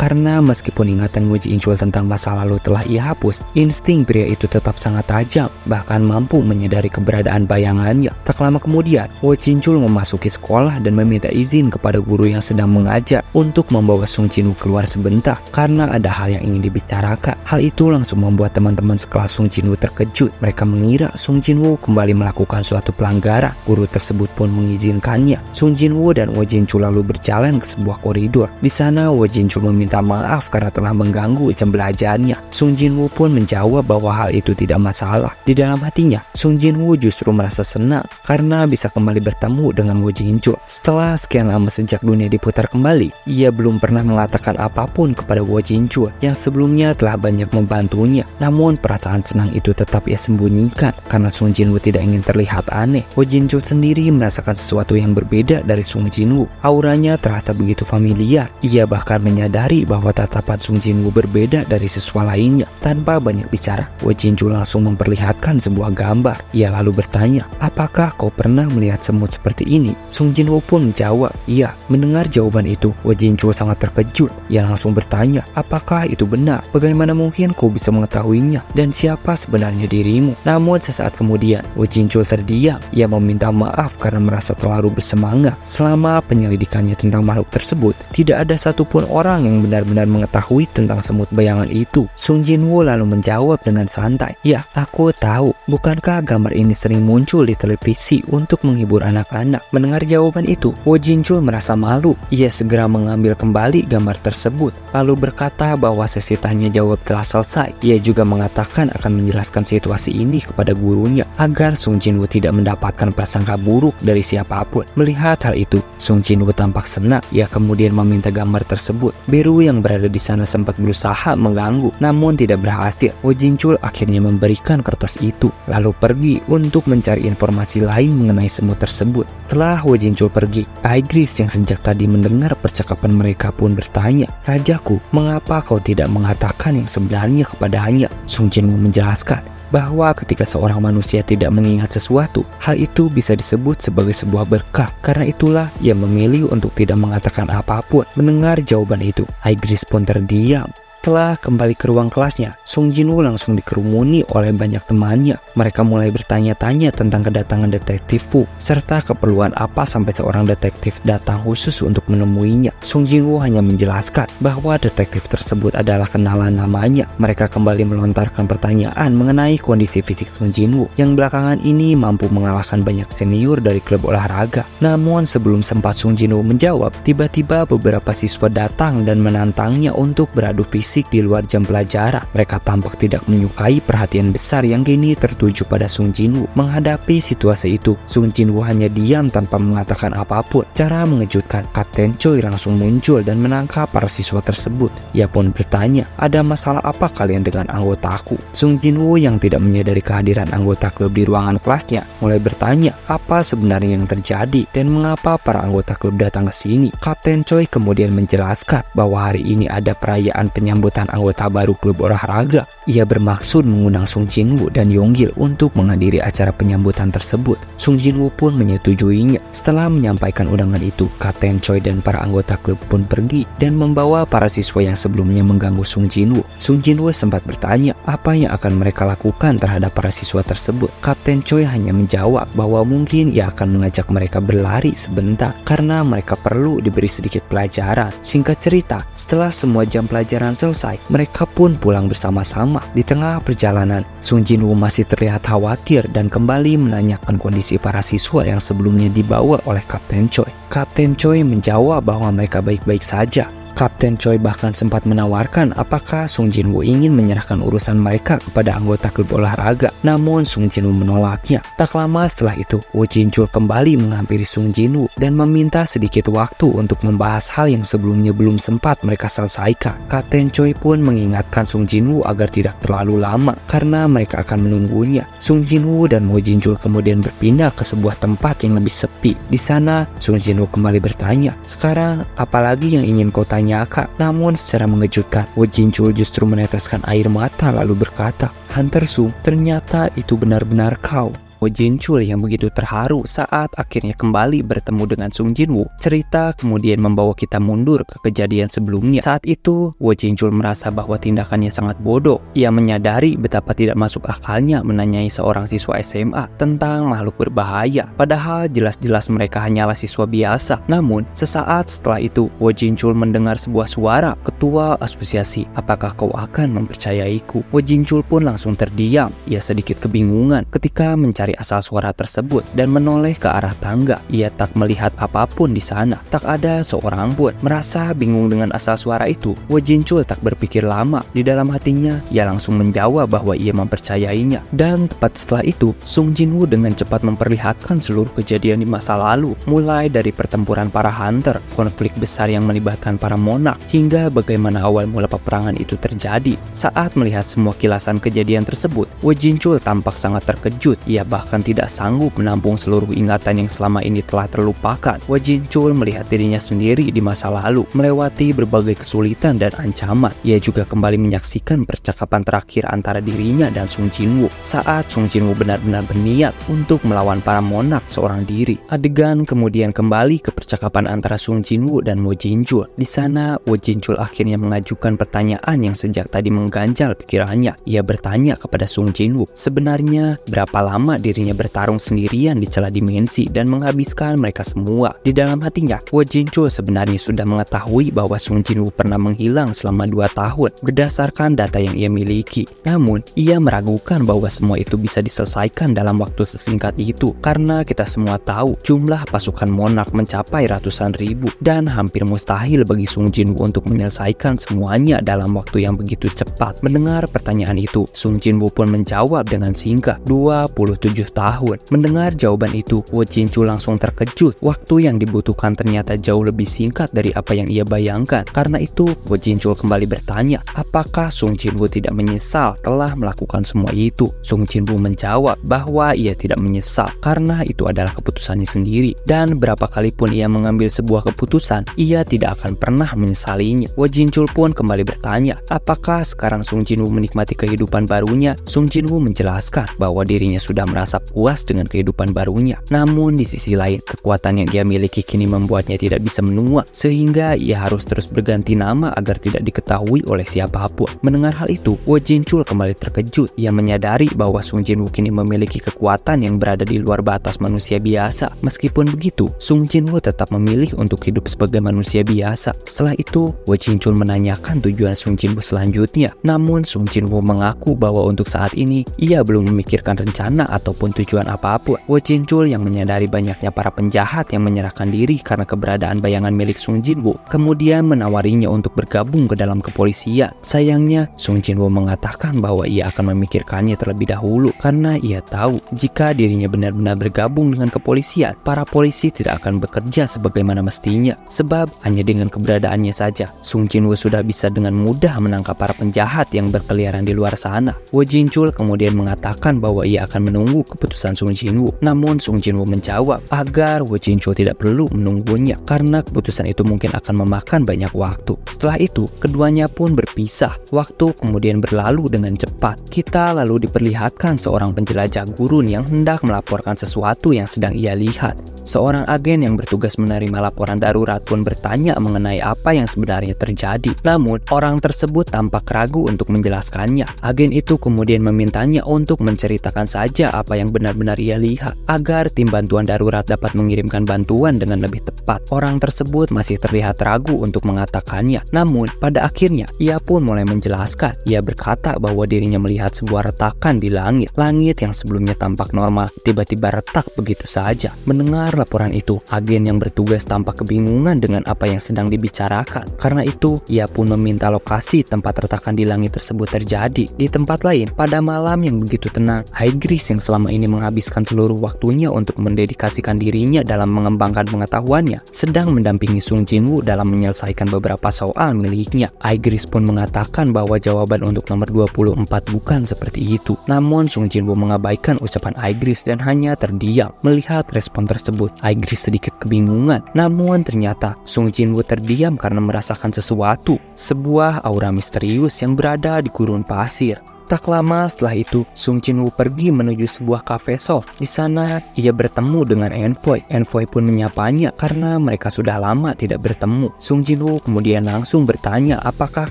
Karena meskipun ingatan Wo Jinchul tentang masa lalu telah ia hapus, insting pria itu tetap sangat tajam, bahkan mampu menyadari keberadaan bayangannya. Tak lama kemudian, Wo Jinchul memasuki sekolah dan meminta izin kepada guru yang sedang mengajar untuk membawa Sung Jin-woo keluar sebentar karena ada hal yang ingin dibicarakan. Hal itu langsung membuat teman-teman sekelas Sung Jin-woo terkejut. Mereka mengira Sung Jin-woo kembali melakukan suatu pelanggaran. Guru tersebut pun mengizinkannya. Sung Jin-woo dan Wo Jinchul lalu berjalan ke sebuah koridor. Di sana Wo Jinchul meminta meminta maaf karena telah mengganggu jam belajarnya. Sung Jinwoo pun menjawab bahwa hal itu tidak masalah. Di dalam hatinya, Sung Jinwoo justru merasa senang karena bisa kembali bertemu dengan Woo Jinchul. Setelah sekian lama sejak dunia diputar kembali, ia belum pernah mengatakan apapun kepada Woo Jinchul yang sebelumnya telah banyak membantunya. Namun perasaan senang itu tetap ia sembunyikan karena Sung Jinwoo tidak ingin terlihat aneh. Woo Jinchul sendiri merasakan sesuatu yang berbeda dari Sung Jinwoo. Auranya terasa begitu familiar. Ia bahkan menyadari bahwa tatapan Sung Jinwoo berbeda dari siswa lainnya. Tanpa banyak bicara, Woo Jinchul langsung memperlihatkan sebuah gambar. Ia lalu bertanya, "Apakah kau pernah melihat semut seperti ini?" Sung Jinwoo pun menjawab, "Iya." Mendengar jawaban itu, Woo Jinchul sangat terkejut. Ia langsung bertanya, "Apakah itu benar? Bagaimana mungkin kau bisa mengetahuinya? Dan siapa sebenarnya dirimu?" Namun sesaat kemudian, Woo Jinchul terdiam. Ia meminta maaf karena merasa terlalu bersemangat. Selama penyelidikannya tentang makhluk tersebut, tidak ada satupun orang yang benar-benar mengetahui tentang semut bayangan itu. Sung Jinwoo lalu menjawab dengan santai, "Ya, aku tahu. Bukankah gambar ini sering muncul di televisi untuk menghibur anak-anak?" Mendengar jawaban itu, Woo Jinchul merasa malu. Ia segera mengambil kembali gambar tersebut, lalu berkata bahwa sesi tanya jawab telah selesai. Ia juga mengatakan akan menjelaskan situasi ini kepada gurunya agar Sung Jinwoo tidak mendapatkan prasangka buruk dari siapapun. Melihat hal itu, Sung Jinwoo tampak senang. Ia kemudian meminta gambar tersebut. Beru yang berada di sana sempat berusaha mengganggu, namun tidak berhasil. Woo Jinchul akhirnya memberikan kertas itu, lalu pergi untuk mencari informasi lain mengenai semut tersebut. Setelah Woo Jinchul pergi, Aigris yang sejak tadi mendengar percakapan mereka pun bertanya, "Rajaku, mengapa kau tidak mengatakan yang sebenarnya kepadanya?" Sung Jinwoo menjelaskan bahwa ketika seorang manusia tidak mengingat sesuatu, hal itu bisa disebut sebagai sebuah berkah. Karena itulah ia memilih untuk tidak mengatakan apapun. Mendengar jawaban itu, Aigris pun terdiam. Setelah kembali ke ruang kelasnya, Sung Jinwoo langsung dikerumuni oleh banyak temannya. Mereka mulai bertanya-tanya tentang kedatangan detektif Fu, serta keperluan apa sampai seorang detektif datang khusus untuk menemuinya. Sung Jinwoo hanya menjelaskan bahwa detektif tersebut adalah kenalan namanya. Mereka kembali melontarkan pertanyaan mengenai kondisi fisik Sung Jinwoo yang belakangan ini mampu mengalahkan banyak senior dari klub olahraga. Namun sebelum sempat Sung Jinwoo menjawab, tiba-tiba beberapa siswa datang dan menantangnya untuk beradu fisik di luar jam pelajaran. Mereka tampak tidak menyukai perhatian besar yang kini tertuju pada Sung Jinwoo. Menghadapi situasi itu, Sung Jinwoo hanya diam tanpa mengatakan apapun. Cara mengejutkan, Kapten Choi langsung muncul dan menangkap para siswa tersebut. Ia pun bertanya, "Ada masalah apa kalian dengan anggotaku?" Sung Jinwoo yang tidak menyadari kehadiran anggota klub di ruangan kelasnya mulai bertanya apa sebenarnya yang terjadi dan mengapa para anggota klub datang ke sini. Kapten Choi kemudian menjelaskan bahwa hari ini ada perayaan penyambutan anggota baru klub olahraga. Ia bermaksud mengundang Sung Jinwoo dan Yonggil untuk menghadiri acara penyambutan tersebut. Sung Jinwoo pun menyetujuinya. Setelah menyampaikan undangan itu, Kapten Choi dan para anggota klub pun pergi dan membawa para siswa yang sebelumnya mengganggu Sung Jinwoo. Sung Jinwoo sempat bertanya apa yang akan mereka lakukan terhadap para siswa tersebut. Kapten Choi hanya menjawab bahwa mungkin ia akan mengajak mereka berlari sebentar karena mereka perlu diberi sedikit pelajaran. Singkat cerita, setelah semua jam pelajaran selesai, mereka pun pulang bersama-sama. Di tengah perjalanan, Sung Jinwoo masih terlihat khawatir dan kembali menanyakan kondisi para siswa yang sebelumnya dibawa oleh Kapten Choi. Kapten Choi menjawab bahwa mereka baik-baik saja. Kapten Choi bahkan sempat menawarkan apakah Sung Jinwoo ingin menyerahkan urusan mereka kepada anggota klub olahraga. Namun Sung Jinwoo menolaknya. Tak lama setelah itu, Woo Jinchul kembali menghampiri Sung Jinwoo dan meminta sedikit waktu untuk membahas hal yang sebelumnya belum sempat mereka selesaikan. Kapten Choi pun mengingatkan Sung Jinwoo agar tidak terlalu lama karena mereka akan menunggunya. Sung Jinwoo dan Woo Jinchul kemudian berpindah ke sebuah tempat yang lebih sepi. Di sana, Sung Jinwoo kembali bertanya, "Sekarang apalagi yang ingin kau tanya, Kak?" Namun secara mengejutkan, Woo Jinchul justru meneteskan air mata lalu berkata, "Hunter Sung, ternyata itu benar-benar kau." Woo Jinchul yang begitu terharu saat akhirnya kembali bertemu dengan Sung Jinwoo. Cerita kemudian membawa kita mundur ke kejadian sebelumnya. Saat itu, Woo Jinchul merasa bahwa tindakannya sangat bodoh. Ia menyadari betapa tidak masuk akalnya menanyai seorang siswa SMA tentang makhluk berbahaya. Padahal jelas-jelas mereka hanyalah siswa biasa. Namun, sesaat setelah itu, Woo Jinchul mendengar sebuah suara, "Ketua asosiasi, apakah kau akan mempercayaiku?" Woo Jinchul pun langsung terdiam. Ia sedikit kebingungan ketika mencari mencari asal suara tersebut dan menoleh ke arah tangga. Ia tak melihat apapun di sana. Tak ada seorang pun. Merasa bingung dengan asal suara itu, Wo Jinchul tak berpikir lama. Di dalam hatinya, ia langsung menjawab bahwa ia mempercayainya. Dan tepat setelah itu, Sung Jinwoo dengan cepat memperlihatkan seluruh kejadian di masa lalu, mulai dari pertempuran para hunter, konflik besar yang melibatkan para monark, hingga bagaimana awal mula peperangan itu terjadi. Saat melihat semua kilasan kejadian tersebut, Wo Jinchul tampak sangat terkejut. Ia bahkan tidak sanggup menampung seluruh ingatan yang selama ini telah terlupakan. Wo Jinchul melihat dirinya sendiri di masa lalu, melewati berbagai kesulitan dan ancaman. Ia juga kembali menyaksikan percakapan terakhir antara dirinya dan Sung Jinwoo saat Sung Jinwoo benar-benar berniat untuk melawan para monark seorang diri. Adegan kemudian kembali ke percakapan antara Sung Jinwoo dan Wo Jinchul. Di sana, Wo Jinchul akhirnya mengajukan pertanyaan yang sejak tadi mengganjal pikirannya. Ia bertanya kepada Sung Jinwoo, sebenarnya berapa lama dirinya bertarung sendirian di celah dimensi dan menghabiskan mereka semua. Di dalam hatinya, Wo Jinchul sebenarnya sudah mengetahui bahwa Sung Jinwoo pernah menghilang selama 2 tahun berdasarkan data yang ia miliki. Namun, ia meragukan bahwa semua itu bisa diselesaikan dalam waktu sesingkat itu karena kita semua tahu jumlah pasukan monark mencapai ratusan ribu dan hampir mustahil bagi Sung Jinwoo untuk menyelesaikan semuanya dalam waktu yang begitu cepat. Mendengar pertanyaan itu, Sung Jinwoo pun menjawab dengan singkat, 27 tahun. Mendengar jawaban itu, Wo Jinchul langsung terkejut. Waktu yang dibutuhkan ternyata jauh lebih singkat dari apa yang ia bayangkan. Karena itu, Wo Jinchul kembali bertanya, apakah Sung Jinwoo tidak menyesal telah melakukan semua itu? Sung Jinwoo menjawab bahwa ia tidak menyesal karena itu adalah keputusannya sendiri, dan berapa kali pun ia mengambil sebuah keputusan, ia tidak akan pernah menyesalinya. Wo Jinchul pun kembali bertanya, apakah sekarang Sung Jinwoo menikmati kehidupan barunya? Sung Jinwoo menjelaskan bahwa dirinya sudah merasa puas dengan kehidupan barunya. Namun di sisi lain, kekuatan yang dia miliki kini membuatnya tidak bisa menua, sehingga ia harus terus berganti nama agar tidak diketahui oleh siapapun. Mendengar hal itu, Wo Jinchul kembali terkejut. Ia menyadari bahwa Sung Jinwoo kini memiliki kekuatan yang berada di luar batas manusia biasa. Meskipun begitu, Sung Jinwoo tetap memilih untuk hidup sebagai manusia biasa. Setelah itu, Wo Jinchul menanyakan tujuan Sung Jinwoo selanjutnya. Namun Sung Jinwoo mengaku bahwa untuk saat ini ia belum memikirkan rencana ataupun tujuan apapun. Wo Jinchul yang menyadari banyaknya para penjahat yang menyerahkan diri karena keberadaan bayangan milik Sung Jinwoo kemudian menawarinya untuk bergabung ke dalam kepolisian. Sayangnya, Sung Jinwoo mengatakan bahwa ia akan memikirkannya terlebih dahulu karena ia tahu jika dirinya benar-benar bergabung dengan kepolisian, para polisi tidak akan bekerja sebagaimana mestinya. Sebab hanya dengan keberadaannya saja, Sung Jinwoo sudah bisa dengan mudah menangkap para penjahat yang berkeliaran di luar sana. Wo Jinchul kemudian mengatakan bahwa ia akan menunggu keputusan Sung Jinwoo. Namun Sung Jinwoo menjawab agar Wo Jinchul tidak perlu menunggunya karena keputusan itu mungkin akan memakan banyak waktu. Setelah itu, keduanya pun berpisah. Waktu kemudian berlalu dengan cepat. Kita lalu diperlihatkan seorang penjelajah gurun yang hendak melaporkan sesuatu yang sedang ia lihat. Seorang agen yang bertugas menerima laporan darurat pun bertanya mengenai apa yang sebenarnya terjadi. Namun, orang tersebut tampak ragu untuk menjelaskannya. Agen itu kemudian memintanya untuk menceritakan saja apa yang benar-benar ia lihat, agar tim bantuan darurat dapat mengirimkan bantuan dengan lebih tepat. Orang tersebut masih terlihat ragu untuk mengatakannya. Namun, pada akhirnya, ia pun mulai menjelaskan. Ia berkata bahwa dirinya melihat sebuah retakan di langit. Langit yang sebelumnya tampak normal, tiba-tiba retak begitu saja. Mendengar laporan itu, agen yang bertugas tampak kebingungan dengan apa yang sedang dibicarakan. Karena itu, ia pun meminta lokasi tempat retakan di langit tersebut terjadi. Di tempat lain, pada malam yang begitu tenang, Haigris yang selama ini menghabiskan seluruh waktunya untuk mendedikasikan dirinya dalam mengembangkan pengetahuannya, sedang mendampingi Sung Jinwoo dalam menyelesaikan beberapa soal miliknya. Haigris pun mengatakan bahwa jawaban untuk nomor 24 bukan seperti itu. Namun Sung Jinwoo mengabaikan ucapan Haigris dan hanya terdiam. Melihat respon tersebut, Haigris sedikit kebingungan. Namun ternyata Sung Jinwoo terdiam karena merasakan sesuatu, sebuah aura misterius yang berada di gurun pasir. Tak lama setelah itu, Sung Jinwoo pergi menuju sebuah kafe soft. Di sana, ia bertemu dengan Envoy. Envoy pun menyapanya karena mereka sudah lama tidak bertemu. Sung Jinwoo kemudian langsung bertanya apakah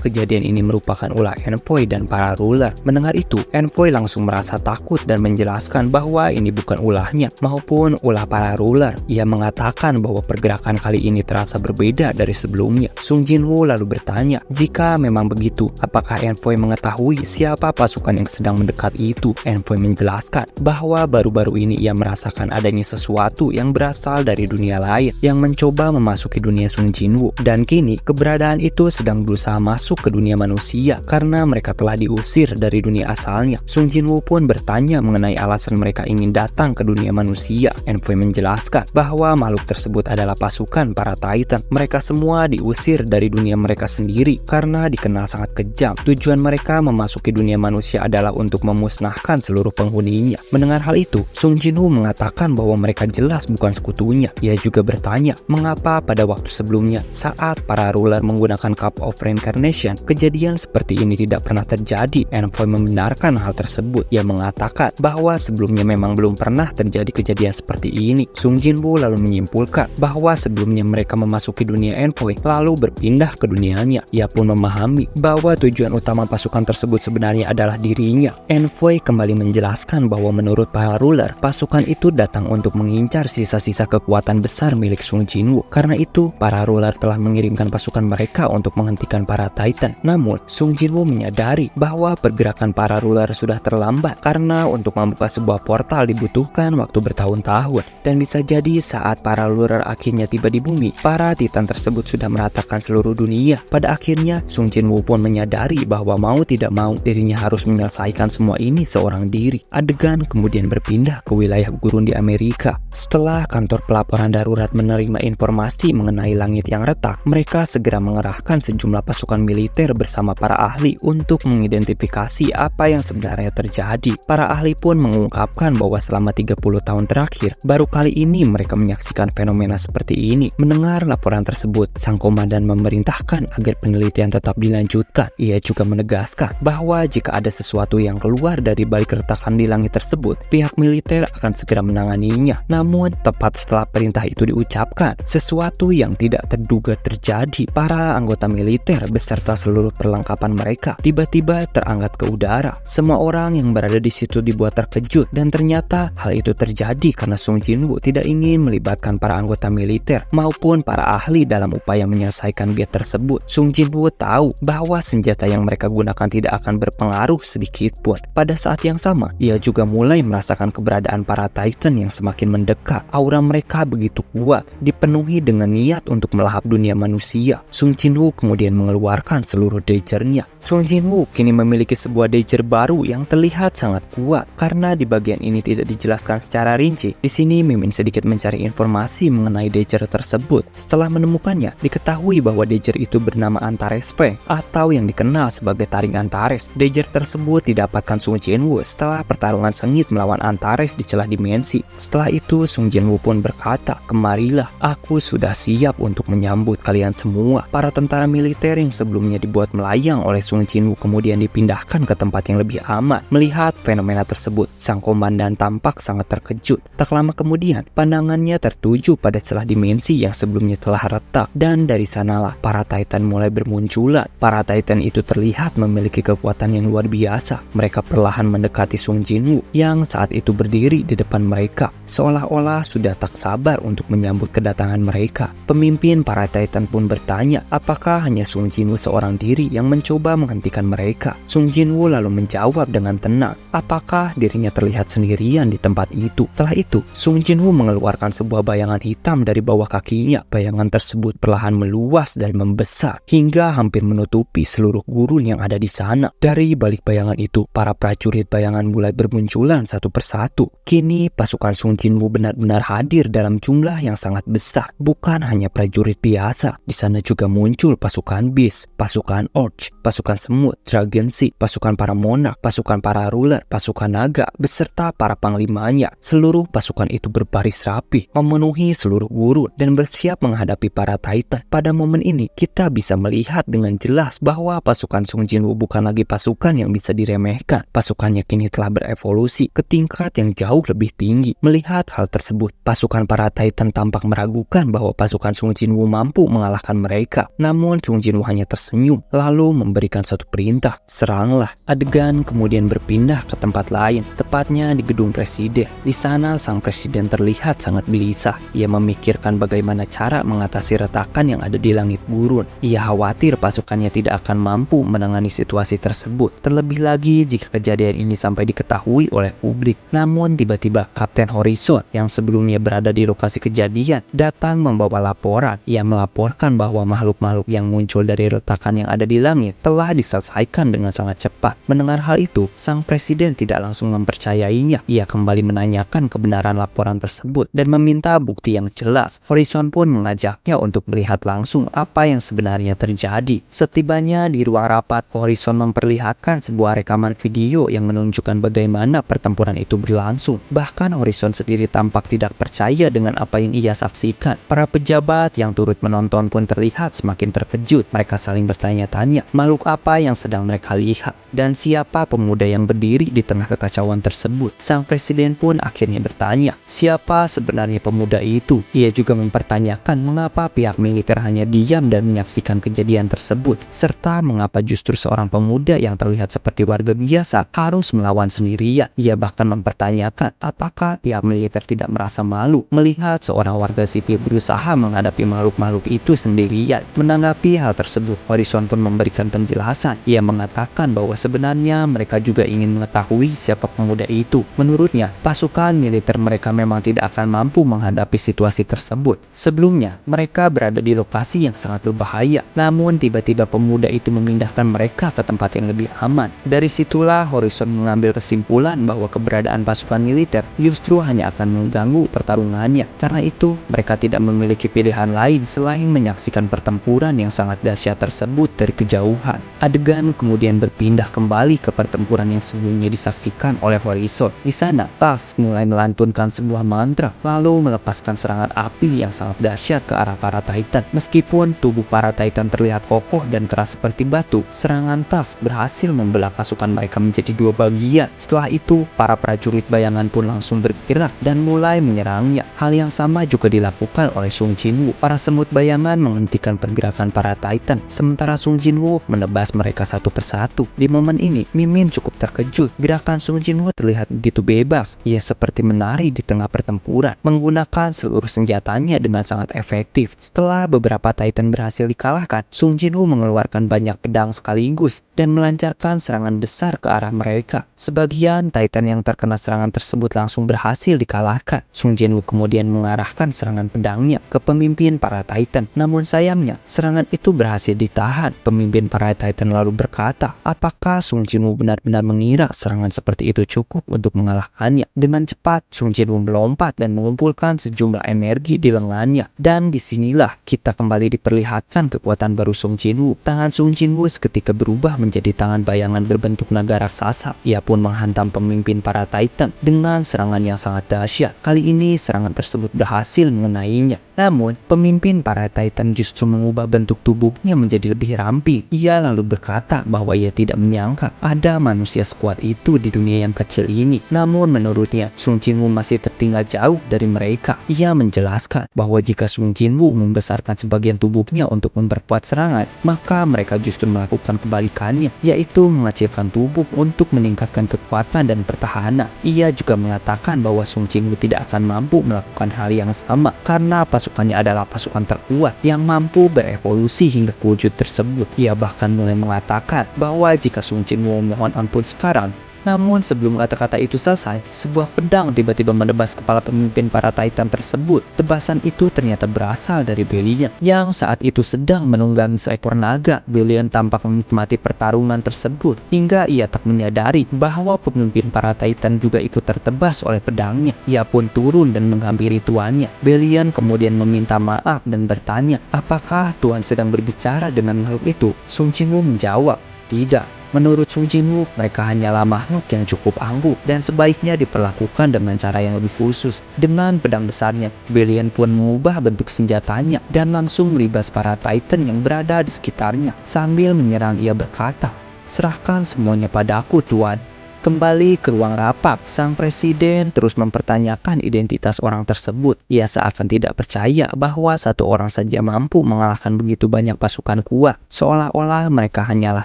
kejadian ini merupakan ulah Envoy dan para ruler. Mendengar itu, Envoy langsung merasa takut dan menjelaskan bahwa ini bukan ulahnya maupun ulah para ruler. Ia mengatakan bahwa pergerakan kali ini terasa berbeda dari sebelumnya. Sung Jinwoo lalu bertanya, jika memang begitu, apakah Envoy mengetahui siapa pasukan yang sedang mendekat itu. Envoy menjelaskan bahwa baru-baru ini ia merasakan adanya sesuatu yang berasal dari dunia lain yang mencoba memasuki dunia Sung Jinwoo, dan kini keberadaan itu sedang berusaha masuk ke dunia manusia karena mereka telah diusir dari dunia asalnya. Sung Jinwoo pun bertanya mengenai alasan mereka ingin datang ke dunia manusia. Envoy menjelaskan bahwa makhluk tersebut adalah pasukan para Titan. Mereka semua diusir dari dunia mereka sendiri karena dikenal sangat kejam. Tujuan mereka memasuki dunia manusia adalah untuk memusnahkan seluruh penghuninya. Mendengar hal itu, Sung Jinwoo mengatakan bahwa mereka jelas bukan sekutunya. Ia juga bertanya mengapa pada waktu sebelumnya saat para ruler menggunakan Cup of Reincarnation, kejadian seperti ini tidak pernah terjadi. Envoy membenarkan hal tersebut. Ia mengatakan bahwa sebelumnya memang belum pernah terjadi kejadian seperti ini. Sung Jinwoo lalu menyimpulkan bahwa sebelumnya mereka memasuki dunia Envoy lalu berpindah ke dunianya. Ia pun memahami bahwa tujuan utama pasukan tersebut sebenarnya adalah dirinya. Envoy kembali menjelaskan bahwa menurut para ruler, pasukan itu datang untuk mengincar sisa-sisa kekuatan besar milik Sung Jinwoo. Karena itu, para ruler telah mengirimkan pasukan mereka untuk menghentikan para Titan. Namun, Sung Jinwoo menyadari bahwa pergerakan para ruler sudah terlambat karena untuk membuka sebuah portal dibutuhkan waktu bertahun-tahun. Dan bisa jadi saat para ruler akhirnya tiba di bumi, para Titan tersebut sudah meratakan seluruh dunia. Pada akhirnya, Sung Jinwoo pun menyadari bahwa mau tidak mau dirinya harus menyelesaikan semua ini seorang diri. Adegan kemudian berpindah ke wilayah gurun di Amerika. Setelah kantor pelaporan darurat menerima informasi mengenai langit yang retak, mereka segera mengerahkan sejumlah pasukan militer bersama para ahli untuk mengidentifikasi apa yang sebenarnya terjadi. Para ahli pun mengungkapkan bahwa selama 30 tahun terakhir, baru kali ini mereka menyaksikan fenomena seperti ini. Mendengar laporan tersebut, sang komandan memerintahkan agar penelitian tetap dilanjutkan. Ia juga menegaskan bahwa jika ada sesuatu yang keluar dari balik retakan di langit tersebut, pihak militer akan segera menanganinya. Namun, tepat setelah perintah itu diucapkan, sesuatu yang tidak terduga terjadi. Para anggota militer beserta seluruh perlengkapan mereka tiba-tiba terangkat ke udara. Semua orang yang berada di situ dibuat terkejut, dan ternyata hal itu terjadi karena Sung Jinwoo tidak ingin melibatkan para anggota militer maupun para ahli dalam upaya menyelesaikan biat tersebut. Sung Jinwoo tahu bahwa senjata yang mereka gunakan tidak akan berpengaruh sedikit pun. Pada saat yang sama, ia juga mulai merasakan keberadaan para Titan yang semakin mendekat. Aura mereka begitu kuat, dipenuhi dengan niat untuk melahap dunia manusia. Sung Jinwoo kemudian mengeluarkan seluruh Daejernya. Sung Jinwoo kini memiliki sebuah Daejer baru yang terlihat sangat kuat. Karena di bagian ini tidak dijelaskan secara rinci, di sini Mimin sedikit mencari informasi mengenai Daejer tersebut. Setelah menemukannya, diketahui bahwa Daejer itu bernama Antares Feng atau yang dikenal sebagai Taring Antares. Daejer tersebut didapatkan Sung Jinwoo setelah pertarungan sengit melawan Antares di celah dimensi. Setelah itu, Sung Jinwoo pun berkata, "Kemarilah, aku sudah siap untuk menyambut kalian semua." Para tentara militer yang sebelumnya dibuat melayang oleh Sung Jinwoo kemudian dipindahkan ke tempat yang lebih aman. Melihat fenomena tersebut, sang komandan tampak sangat terkejut. Tak lama kemudian, pandangannya tertuju pada celah dimensi yang sebelumnya telah retak, dan dari sanalah para Titan mulai bermunculan. Para Titan itu terlihat memiliki kekuatan yang luar biasa. Mereka perlahan mendekati Sung Jinwoo yang saat itu berdiri di depan mereka, seolah-olah sudah tak sabar untuk menyambut kedatangan mereka. Pemimpin para Titan pun bertanya apakah hanya Sung Jinwoo seorang diri yang mencoba menghentikan mereka. Sung Jinwoo lalu menjawab dengan tenang, apakah dirinya terlihat sendirian di tempat itu. Setelah itu, Sung Jinwoo mengeluarkan sebuah bayangan hitam dari bawah kakinya. Bayangan tersebut perlahan meluas dan membesar hingga hampir menutupi seluruh gurun yang ada di sana. Dari balik bayangan itu, para prajurit bayangan mulai bermunculan satu persatu. Kini pasukan Sung Jinwoo benar-benar hadir dalam jumlah yang sangat besar. Bukan hanya prajurit biasa, di sana juga muncul pasukan Beast, pasukan Orc, pasukan Semut, Dragon Sea, pasukan para Monarch, pasukan para Ruler, pasukan Naga, beserta para panglimanya. Seluruh pasukan itu berbaris rapi, memenuhi seluruh gurun dan bersiap menghadapi para Titan. Pada momen ini, kita bisa melihat dengan jelas bahwa pasukan Sung Jinwoo bukan lagi pasukan yang bisa diremehkan. Pasukannya kini telah berevolusi ke tingkat yang jauh lebih tinggi. Melihat hal tersebut, pasukan para Titan tampak meragukan bahwa pasukan Sung Jinwoo mampu mengalahkan mereka. Namun Sung Jinwoo hanya tersenyum, lalu memberikan satu perintah, "Seranglah." Adegan kemudian berpindah ke tempat lain, tepatnya di gedung presiden. Di sana sang presiden terlihat sangat gelisah. Ia memikirkan bagaimana cara mengatasi retakan yang ada di langit gurun. Ia khawatir pasukannya tidak akan mampu menangani situasi tersebut. terlebih lagi jika kejadian ini sampai diketahui oleh publik. Namun tiba-tiba Kapten Horizon yang sebelumnya berada di lokasi kejadian datang membawa laporan. Ia melaporkan bahwa makhluk-makhluk yang muncul dari retakan yang ada di langit telah diselesaikan dengan sangat cepat. Mendengar hal itu, sang presiden tidak langsung mempercayainya. Ia kembali menanyakan kebenaran laporan tersebut dan meminta bukti yang jelas. Horizon pun mengajaknya untuk melihat langsung apa yang sebenarnya terjadi. Setibanya di ruang rapat, Horizon memperlihatkan sebuah rekaman video yang menunjukkan bagaimana pertempuran itu berlangsung. Bahkan Horizon sendiri tampak tidak percaya dengan apa yang ia saksikan. Para pejabat yang turut menonton pun terlihat semakin terkejut. Mereka saling bertanya-tanya makhluk apa yang sedang mereka lihat dan siapa pemuda yang berdiri di tengah kekacauan tersebut. Sang presiden pun akhirnya bertanya, siapa sebenarnya pemuda itu? Ia juga mempertanyakan mengapa pihak militer hanya diam dan menyaksikan kejadian tersebut, serta mengapa justru seorang pemuda yang terlihat seperti warga biasa harus melawan sendirian. Ia bahkan mempertanyakan apakah pihak militer tidak merasa malu melihat seorang warga sipil berusaha menghadapi makhluk-makhluk itu sendirian. Menanggapi hal tersebut, Horizon pun memberikan penjelasan. Ia mengatakan bahwa sebenarnya mereka juga ingin mengetahui siapa pemuda itu. Menurutnya, pasukan militer mereka memang tidak akan mampu menghadapi situasi tersebut. Sebelumnya, mereka berada di lokasi yang sangat berbahaya. Namun tiba-tiba pemuda itu memindahkan mereka ke tempat yang lebih aman. Dari situlah Horizon mengambil kesimpulan bahwa keberadaan pasukan militer justru hanya akan mengganggu pertarungannya. Karena itu, mereka tidak memiliki pilihan lain selain menyaksikan pertempuran yang sangat dahsyat tersebut dari kejauhan. Adegan kemudian berpindah kembali ke pertempuran yang sebelumnya disaksikan oleh Horizon. Di sana, Tusk mulai melantunkan sebuah mantra, lalu melepaskan serangan api yang sangat dahsyat ke arah para Titan. Meskipun tubuh para Titan terlihat kokoh dan keras seperti batu, serangan Tusk berhasil membelah pasukan mereka menjadi dua bagian. Setelah itu, para prajurit bayangan pun langsung bergerak dan mulai menyerangnya. Hal yang sama juga dilakukan oleh Sung Jinwoo. Para semut bayangan menghentikan pergerakan para Titan, sementara Sung Jinwoo menebas mereka satu persatu. Di momen ini, Mimin cukup terkejut. Gerakan Sung Jinwoo terlihat begitu bebas. Ia seperti menari di tengah pertempuran, menggunakan seluruh senjatanya dengan sangat efektif. Setelah beberapa Titan berhasil dikalahkan, Sung Jinwoo mengeluarkan banyak pedang sekaligus dan melancarkan serangan besar ke arah mereka. Sebagian Titan yang terkena serangan tersebut langsung berhasil dikalahkan. Sung Jinwoo kemudian mengarahkan serangan pedangnya ke pemimpin para Titan. Namun sayangnya, serangan itu berhasil ditahan. Pemimpin para Titan lalu berkata, apakah Sung Jinwoo benar-benar mengira serangan seperti itu cukup untuk mengalahkannya? Dengan cepat, Sung Jinwoo melompat dan mengumpulkan sejumlah energi di lengannya. Dan disinilah kita kembali diperlihatkan kekuatan baru Sung Jinwoo. Tangan Sung Jinwoo seketika berubah menjadi tangan bayangan berbentuk naga raksasa. Ia pun menghantam pemimpin para Titan dengan serangan yang sangat dahsyat. Kali ini serangan tersebut berhasil mengenainya. Namun, pemimpin para Titan justru mengubah bentuk tubuhnya menjadi lebih ramping. Ia lalu berkata bahwa ia tidak menyangka ada manusia sekuat itu di dunia yang kecil ini. Namun menurutnya, Sung Jinwoo masih tertinggal jauh dari mereka. Ia menjelaskan bahwa jika Sung Jinwoo membesarkan sebagian tubuhnya untuk memperkuat serangan, maka mereka justru melakukan kebalikannya, yaitu mengecilkan tubuh untuk meningkatkan kekuatan dan pertahanan. Ia juga mengatakan bahwa Sung Jinwoo tidak akan mampu melakukan hal yang sama karena pasukannya adalah pasukan terkuat yang mampu berevolusi hingga ke wujud tersebut. Ia bahkan mulai mengatakan bahwa jika Sung Jinwoo mohon ampun sekarang, namun sebelum kata-kata itu selesai, sebuah pedang tiba-tiba menebas kepala pemimpin para Titan tersebut. Tebasan itu ternyata berasal dari Belian yang saat itu sedang menunggangi seekor naga. Belian tampak menikmati pertarungan tersebut hingga ia tak menyadari bahwa pemimpin para Titan juga ikut tertebas oleh pedangnya. Ia pun turun dan menghampiri tuannya. Belian kemudian meminta maaf dan bertanya, apakah tuan sedang berbicara dengan makhluk itu? Sung Jinwoo menjawab, tidak. Menurut Sung Jinwoo, mereka hanyalah makhluk yang cukup angkuh dan sebaiknya diperlakukan dengan cara yang lebih khusus. Dengan pedang besarnya, Belian pun mengubah bentuk senjatanya dan langsung meribas para Titan yang berada di sekitarnya. Sambil menyerang ia berkata, serahkan semuanya padaku tuan. Kembali ke ruang rapat, sang presiden terus mempertanyakan identitas orang tersebut. Ia seakan tidak percaya bahwa satu orang saja mampu mengalahkan begitu banyak pasukan kuat. Seolah-olah mereka hanyalah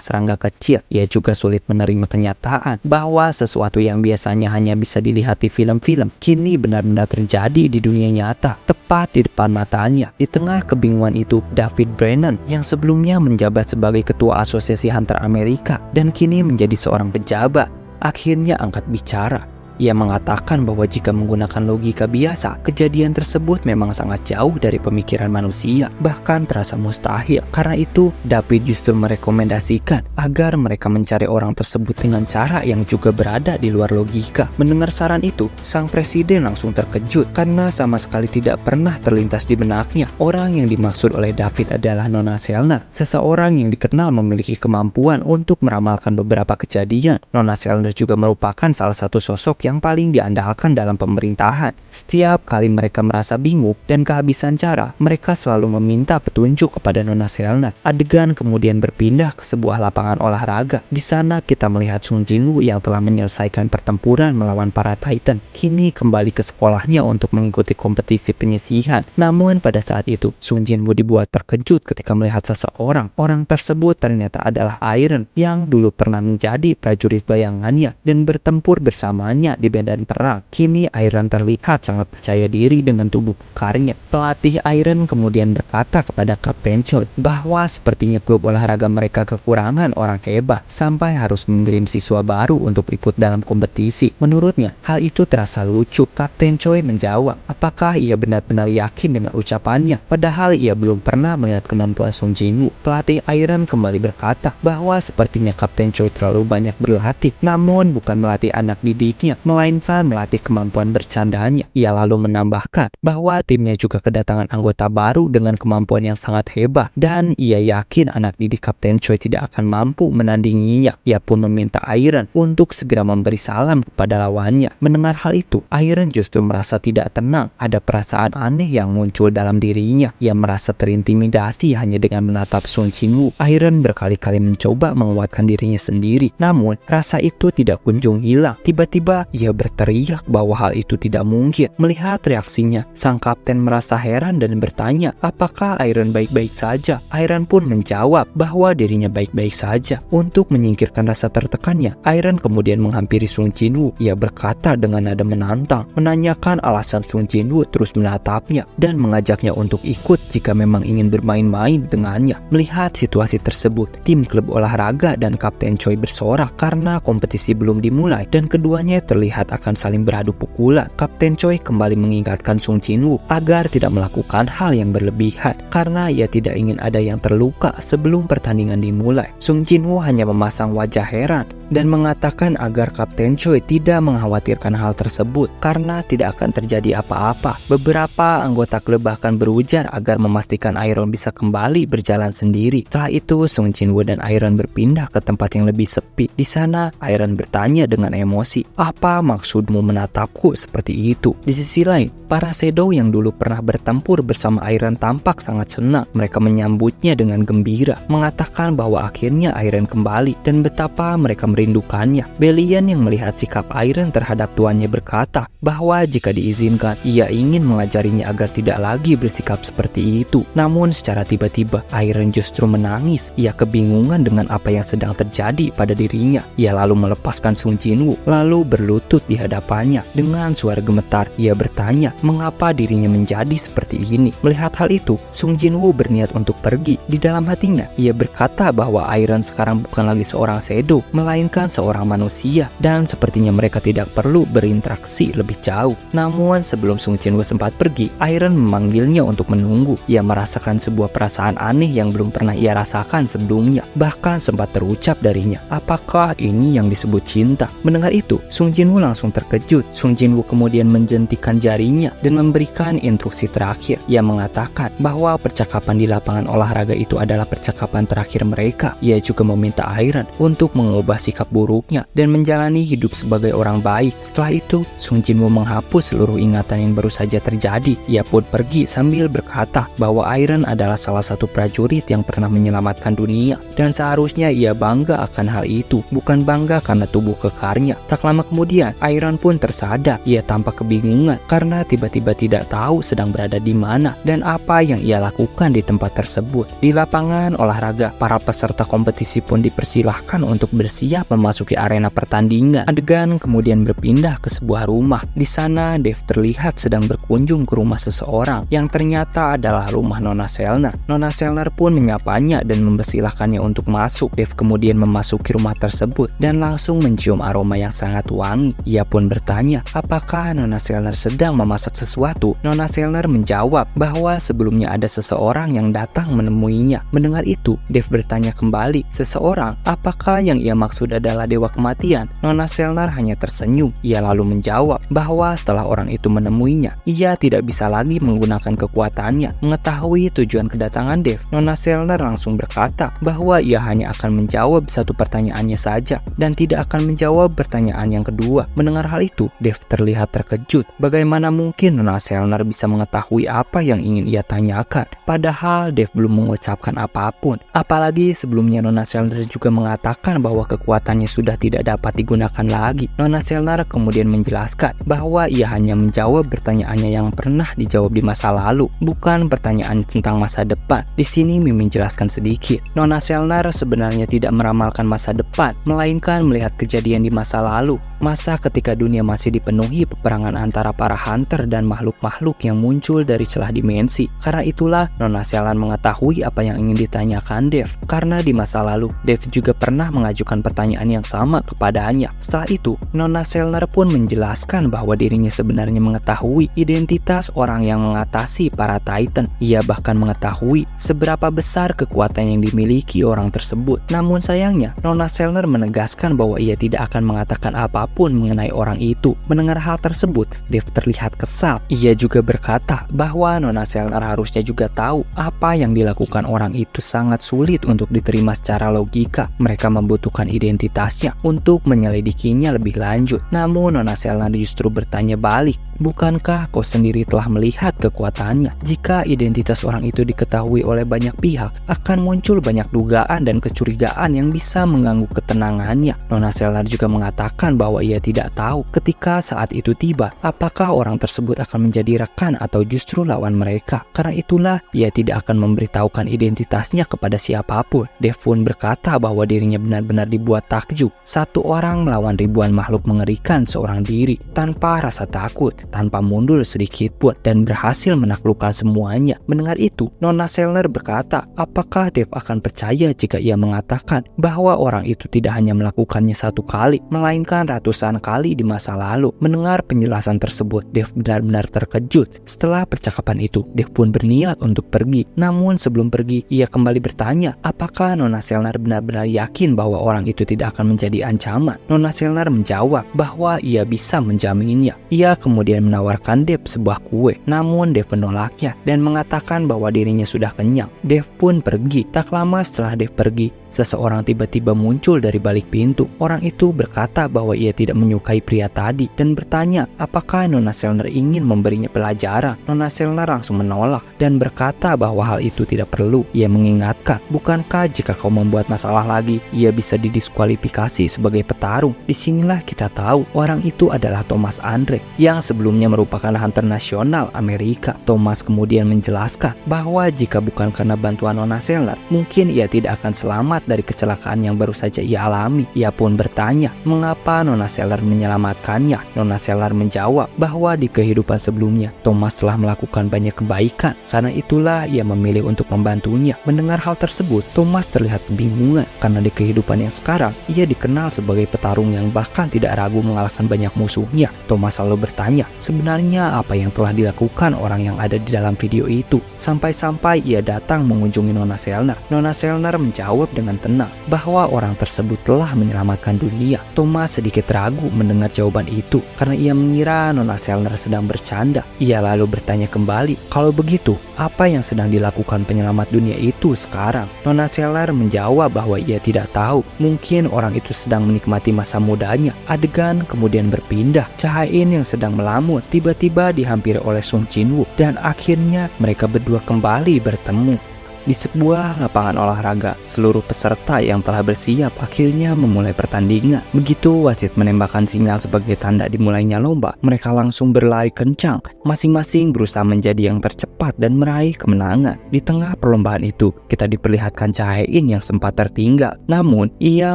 serangga kecil. Ia juga sulit menerima kenyataan bahwa sesuatu yang biasanya hanya bisa dilihat di film-film, kini benar-benar terjadi di dunia nyata, tepat di depan matanya. Di tengah kebingungan itu, David Brennan yang sebelumnya menjabat sebagai ketua Asosiasi Hunter Amerika dan kini menjadi seorang pejabat, akhirnya angkat bicara. Ia mengatakan bahwa jika menggunakan logika biasa, kejadian tersebut memang sangat jauh dari pemikiran manusia, bahkan terasa mustahil. Karena itu, David justru merekomendasikan agar mereka mencari orang tersebut dengan cara yang juga berada di luar logika. Mendengar saran itu, sang presiden langsung terkejut karena sama sekali tidak pernah terlintas di benaknya. Orang yang dimaksud oleh David adalah Nona Selner, seseorang yang dikenal memiliki kemampuan untuk meramalkan beberapa kejadian. Nona Selner juga merupakan salah satu sosok yang paling diandalkan dalam pemerintahan. Setiap kali mereka merasa bingung dan kehabisan cara, mereka selalu meminta petunjuk kepada Nona Selner. Adegan kemudian berpindah ke sebuah lapangan olahraga. Di sana kita melihat Sung Jinwoo yang telah menyelesaikan pertempuran melawan para Titan, kini kembali ke sekolahnya untuk mengikuti kompetisi penyisihan. Namun pada saat itu, Sung Jinwoo dibuat terkejut ketika melihat seseorang. Orang tersebut ternyata adalah Iron yang dulu pernah menjadi prajurit bayangannya dan bertempur bersamanya di medan perang. Kini Iron terlihat sangat percaya diri dengan tubuh kekarnya. Pelatih Iron kemudian berkata kepada Kapten Choi bahwa sepertinya klub olahraga mereka kekurangan orang hebat sampai harus mengirim siswa baru untuk ikut dalam kompetisi. Menurutnya, hal itu terasa lucu. Kapten Choi menjawab, apakah ia benar-benar yakin dengan ucapannya, padahal ia belum pernah melihat kemampuan Sung Jinwoo. Pelatih Iron kembali berkata bahwa sepertinya Kapten Choi terlalu banyak berlatih, namun bukan melatih anak didiknya, melainkan melatih kemampuan bercandanya. Ia lalu menambahkan bahwa timnya juga kedatangan anggota baru dengan kemampuan yang sangat hebat dan ia yakin anak didik Kapten Choi tidak akan mampu menandinginya. Ia pun meminta Iron untuk segera memberi salam kepada lawannya. Mendengar hal itu, Iron justru merasa tidak tenang. Ada perasaan aneh yang muncul dalam dirinya. Ia merasa terintimidasi hanya dengan menatap Sung Jinwoo. Iron berkali-kali mencoba menguatkan dirinya sendiri, namun rasa itu tidak kunjung hilang. Tiba-tiba ia berteriak bahwa hal itu tidak mungkin. Melihat reaksinya, sang kapten merasa heran dan bertanya apakah Iron baik-baik saja. Iron pun menjawab bahwa dirinya baik-baik saja. Untuk menyingkirkan rasa tertekannya, Iron kemudian menghampiri Sung Jinwoo. Ia berkata dengan nada menantang, menanyakan alasan Sung Jinwoo terus menatapnya dan mengajaknya untuk ikut jika memang ingin bermain-main dengannya. Melihat situasi tersebut, tim klub olahraga dan Kapten Choi bersorak karena kompetisi belum dimulai dan keduanya terlihat akan saling beradu pukulan. Kapten Choi kembali mengingatkan Sung Jinwoo agar tidak melakukan hal yang berlebihan karena ia tidak ingin ada yang terluka sebelum pertandingan dimulai. Sung Jinwoo hanya memasang wajah heran dan mengatakan agar Kapten Choi tidak mengkhawatirkan hal tersebut karena tidak akan terjadi apa-apa. Beberapa anggota klub bahkan berujar agar memastikan Iron bisa kembali berjalan sendiri. Setelah itu, Sung Jinwoo dan Iron berpindah ke tempat yang lebih sepi. Di sana, Iron bertanya dengan emosi, "Apa maksudmu menatapku seperti itu?" Di sisi lain, para Shadow yang dulu pernah bertempur bersama Iron tampak sangat senang. Mereka menyambutnya dengan gembira, mengatakan bahwa akhirnya Iron kembali dan betapa mereka merindukannya. Belian yang melihat sikap Iron terhadap tuannya berkata bahwa jika diizinkan, ia ingin mengajarinya agar tidak lagi bersikap seperti itu. Namun secara tiba-tiba, Iron justru menangis. Ia kebingungan dengan apa yang sedang terjadi pada dirinya. Ia lalu melepaskan Sung Jinwoo, lalu berlutut di hadapannya. Dengan suara gemetar, ia bertanya mengapa dirinya menjadi seperti ini. Melihat hal itu, Sung Jinwoo berniat untuk pergi. Di dalam hatinya, ia berkata bahwa Iron sekarang bukan lagi seorang Shadow, melainkan seorang manusia, dan sepertinya mereka tidak perlu berinteraksi lebih jauh. Namun sebelum Sung Jinwoo sempat pergi, Iron memanggilnya untuk menunggu. Ia merasakan sebuah perasaan aneh yang belum pernah ia rasakan sebelumnya. Bahkan sempat terucap darinya, apakah ini yang disebut cinta? Mendengar itu, Sung Jinwoo Jinwoo langsung terkejut. Sung Jinwoo kemudian menjentikan jarinya dan memberikan instruksi terakhir. Ia mengatakan bahwa percakapan di lapangan olahraga itu adalah percakapan terakhir mereka. Ia juga meminta Iron untuk mengubah sikap buruknya dan menjalani hidup sebagai orang baik. Setelah itu, Sung Jinwoo menghapus seluruh ingatan yang baru saja terjadi. Ia pun pergi sambil berkata bahwa Iron adalah salah satu prajurit yang pernah menyelamatkan dunia dan seharusnya ia bangga akan hal itu, bukan bangga karena tubuh kekarnya. Tak lama kemudian, Iron pun tersadar. Ia tampak kebingungan karena tiba-tiba tidak tahu sedang berada di mana dan apa yang ia lakukan di tempat tersebut. Di lapangan olahraga, para peserta kompetisi pun dipersilahkan untuk bersiap memasuki arena pertandingan. Adegan kemudian berpindah ke sebuah rumah. Di sana, Dave terlihat sedang berkunjung ke rumah seseorang yang ternyata adalah rumah Nona Selner. Nona Selner pun menyapanya dan mempersilahkannya untuk masuk. Dave kemudian memasuki rumah tersebut dan langsung mencium aroma yang sangat wangi. Ia pun bertanya, apakah Nona Selner sedang memasak sesuatu? Nona Selner menjawab bahwa sebelumnya ada seseorang yang datang menemuinya. Mendengar itu, Dave bertanya kembali, seseorang? Apakah yang ia maksud adalah dewa kematian? Nona Selner hanya tersenyum. Ia lalu menjawab bahwa setelah orang itu menemuinya, ia tidak bisa lagi menggunakan kekuatannya. Mengetahui tujuan kedatangan Dave, Nona Selner langsung berkata bahwa ia hanya akan menjawab satu pertanyaannya saja dan tidak akan menjawab pertanyaan yang kedua. Mendengar hal itu, Dave terlihat terkejut. Bagaimana mungkin Nona Selner bisa mengetahui apa yang ingin ia tanyakan? Padahal Dave belum mengucapkan apapun. Apalagi sebelumnya Nona Selner juga mengatakan bahwa kekuatannya sudah tidak dapat digunakan lagi. Nona Selner kemudian menjelaskan bahwa ia hanya menjawab pertanyaannya yang pernah dijawab di masa lalu, bukan pertanyaan tentang masa depan. Di sini Mimin jelaskan sedikit. Nona Selner sebenarnya tidak meramalkan masa depan, melainkan melihat kejadian di masa lalu. Masa ketika dunia masih dipenuhi peperangan antara para hunter dan makhluk-makhluk yang muncul dari celah dimensi. Karena itulah Nona Selner mengetahui apa yang ingin ditanyakan Dave. Karena di masa lalu, Dave juga pernah mengajukan pertanyaan yang sama kepadanya. Setelah itu, Nona Selner pun menjelaskan bahwa dirinya sebenarnya mengetahui identitas orang yang mengatasi para Titan. Ia bahkan mengetahui seberapa besar kekuatan yang dimiliki orang tersebut. Namun sayangnya, Nona Selner menegaskan bahwa ia tidak akan mengatakan apapun mengenai orang itu. Mendengar hal tersebut, Dave terlihat kesal. Ia juga berkata bahwa Nona Selner harusnya juga tahu apa yang dilakukan orang itu sangat sulit untuk diterima secara logika. Mereka membutuhkan identitasnya untuk menyelidikinya lebih lanjut. Namun Nona Selner justru bertanya balik, bukankah kau sendiri telah melihat kekuatannya? Jika identitas orang itu diketahui oleh banyak pihak, akan muncul banyak dugaan dan kecurigaan yang bisa mengganggu ketenangannya. Nona Selner juga mengatakan bahwa ia tidak tahu ketika saat itu tiba, apakah orang tersebut akan menjadi rekan atau justru lawan mereka. Karena itulah ia tidak akan memberitahukan identitasnya kepada siapapun. Dave pun berkata bahwa dirinya benar-benar dibuat takjub. Satu orang melawan ribuan makhluk mengerikan seorang diri, tanpa rasa takut, tanpa mundur sedikit pun, dan berhasil menaklukkan semuanya. Mendengar itu, Nona Selner berkata, apakah Dave akan percaya jika ia mengatakan bahwa orang itu tidak hanya melakukannya satu kali, melainkan ratusan kali di masa lalu? Mendengar penjelasan tersebut, Dave benar-benar terkejut. Setelah percakapan itu, Dave pun berniat untuk pergi. Namun sebelum pergi, ia kembali bertanya, apakah Nona Selner benar-benar yakin bahwa orang itu tidak akan menjadi ancaman? Nona Selner menjawab bahwa ia bisa menjaminnya. Ia kemudian menawarkan Dave sebuah kue. Namun Dave menolaknya dan mengatakan bahwa dirinya sudah kenyang. Dave pun pergi. Tak lama setelah Dave pergi, seseorang tiba-tiba muncul dari balik pintu. Orang itu berkata bahwa ia tidak menyukai pria tadi dan bertanya apakah Nona Selner ingin memberinya pelajaran. Nona Selner langsung menolak dan berkata bahwa hal itu tidak perlu. Ia mengingatkan, bukankah jika kau membuat masalah lagi, ia bisa didiskualifikasi sebagai petarung? Disinilah kita tahu orang itu adalah Thomas Andre yang sebelumnya merupakan hunter nasional Amerika. Thomas kemudian menjelaskan bahwa jika bukan karena bantuan Nona Selner, mungkin ia tidak akan selamat dari kecelakaan yang baru saja ia alami. Ia pun bertanya, mengapa Nona Selner menyelamatkannya? Nona Selner menjawab bahwa di kehidupan sebelumnya, Thomas telah melakukan banyak kebaikan. Karena itulah ia memilih untuk membantunya. Mendengar hal tersebut, Thomas terlihat kebingungan karena di kehidupan yang sekarang, ia dikenal sebagai petarung yang bahkan tidak ragu mengalahkan banyak musuhnya. Thomas selalu bertanya, sebenarnya apa yang telah dilakukan orang yang ada di dalam video itu? Sampai-sampai ia datang mengunjungi Nona Selner. Nona Selner menjawab dengan dengan tenang bahwa orang tersebut telah menyelamatkan dunia. Thomas sedikit ragu mendengar jawaban itu karena ia mengira Nona Selner sedang bercanda. Ia lalu bertanya kembali, kalau begitu, apa yang sedang dilakukan penyelamat dunia itu sekarang? Nona Selner menjawab bahwa ia tidak tahu. Mungkin orang itu sedang menikmati masa mudanya. Adegan kemudian berpindah. Cha-in yang sedang melamun tiba-tiba dihampiri oleh Sung Jin-woo dan akhirnya mereka berdua kembali bertemu. Di sebuah lapangan olahraga, seluruh peserta yang telah bersiap akhirnya memulai pertandingan. Begitu wasit menembakkan sinyal sebagai tanda dimulainya lomba, mereka langsung berlari kencang, masing-masing berusaha menjadi yang tercepat dan meraih kemenangan. Di tengah perlombaan itu, kita diperlihatkan Cha-in yang sempat tertinggal, namun ia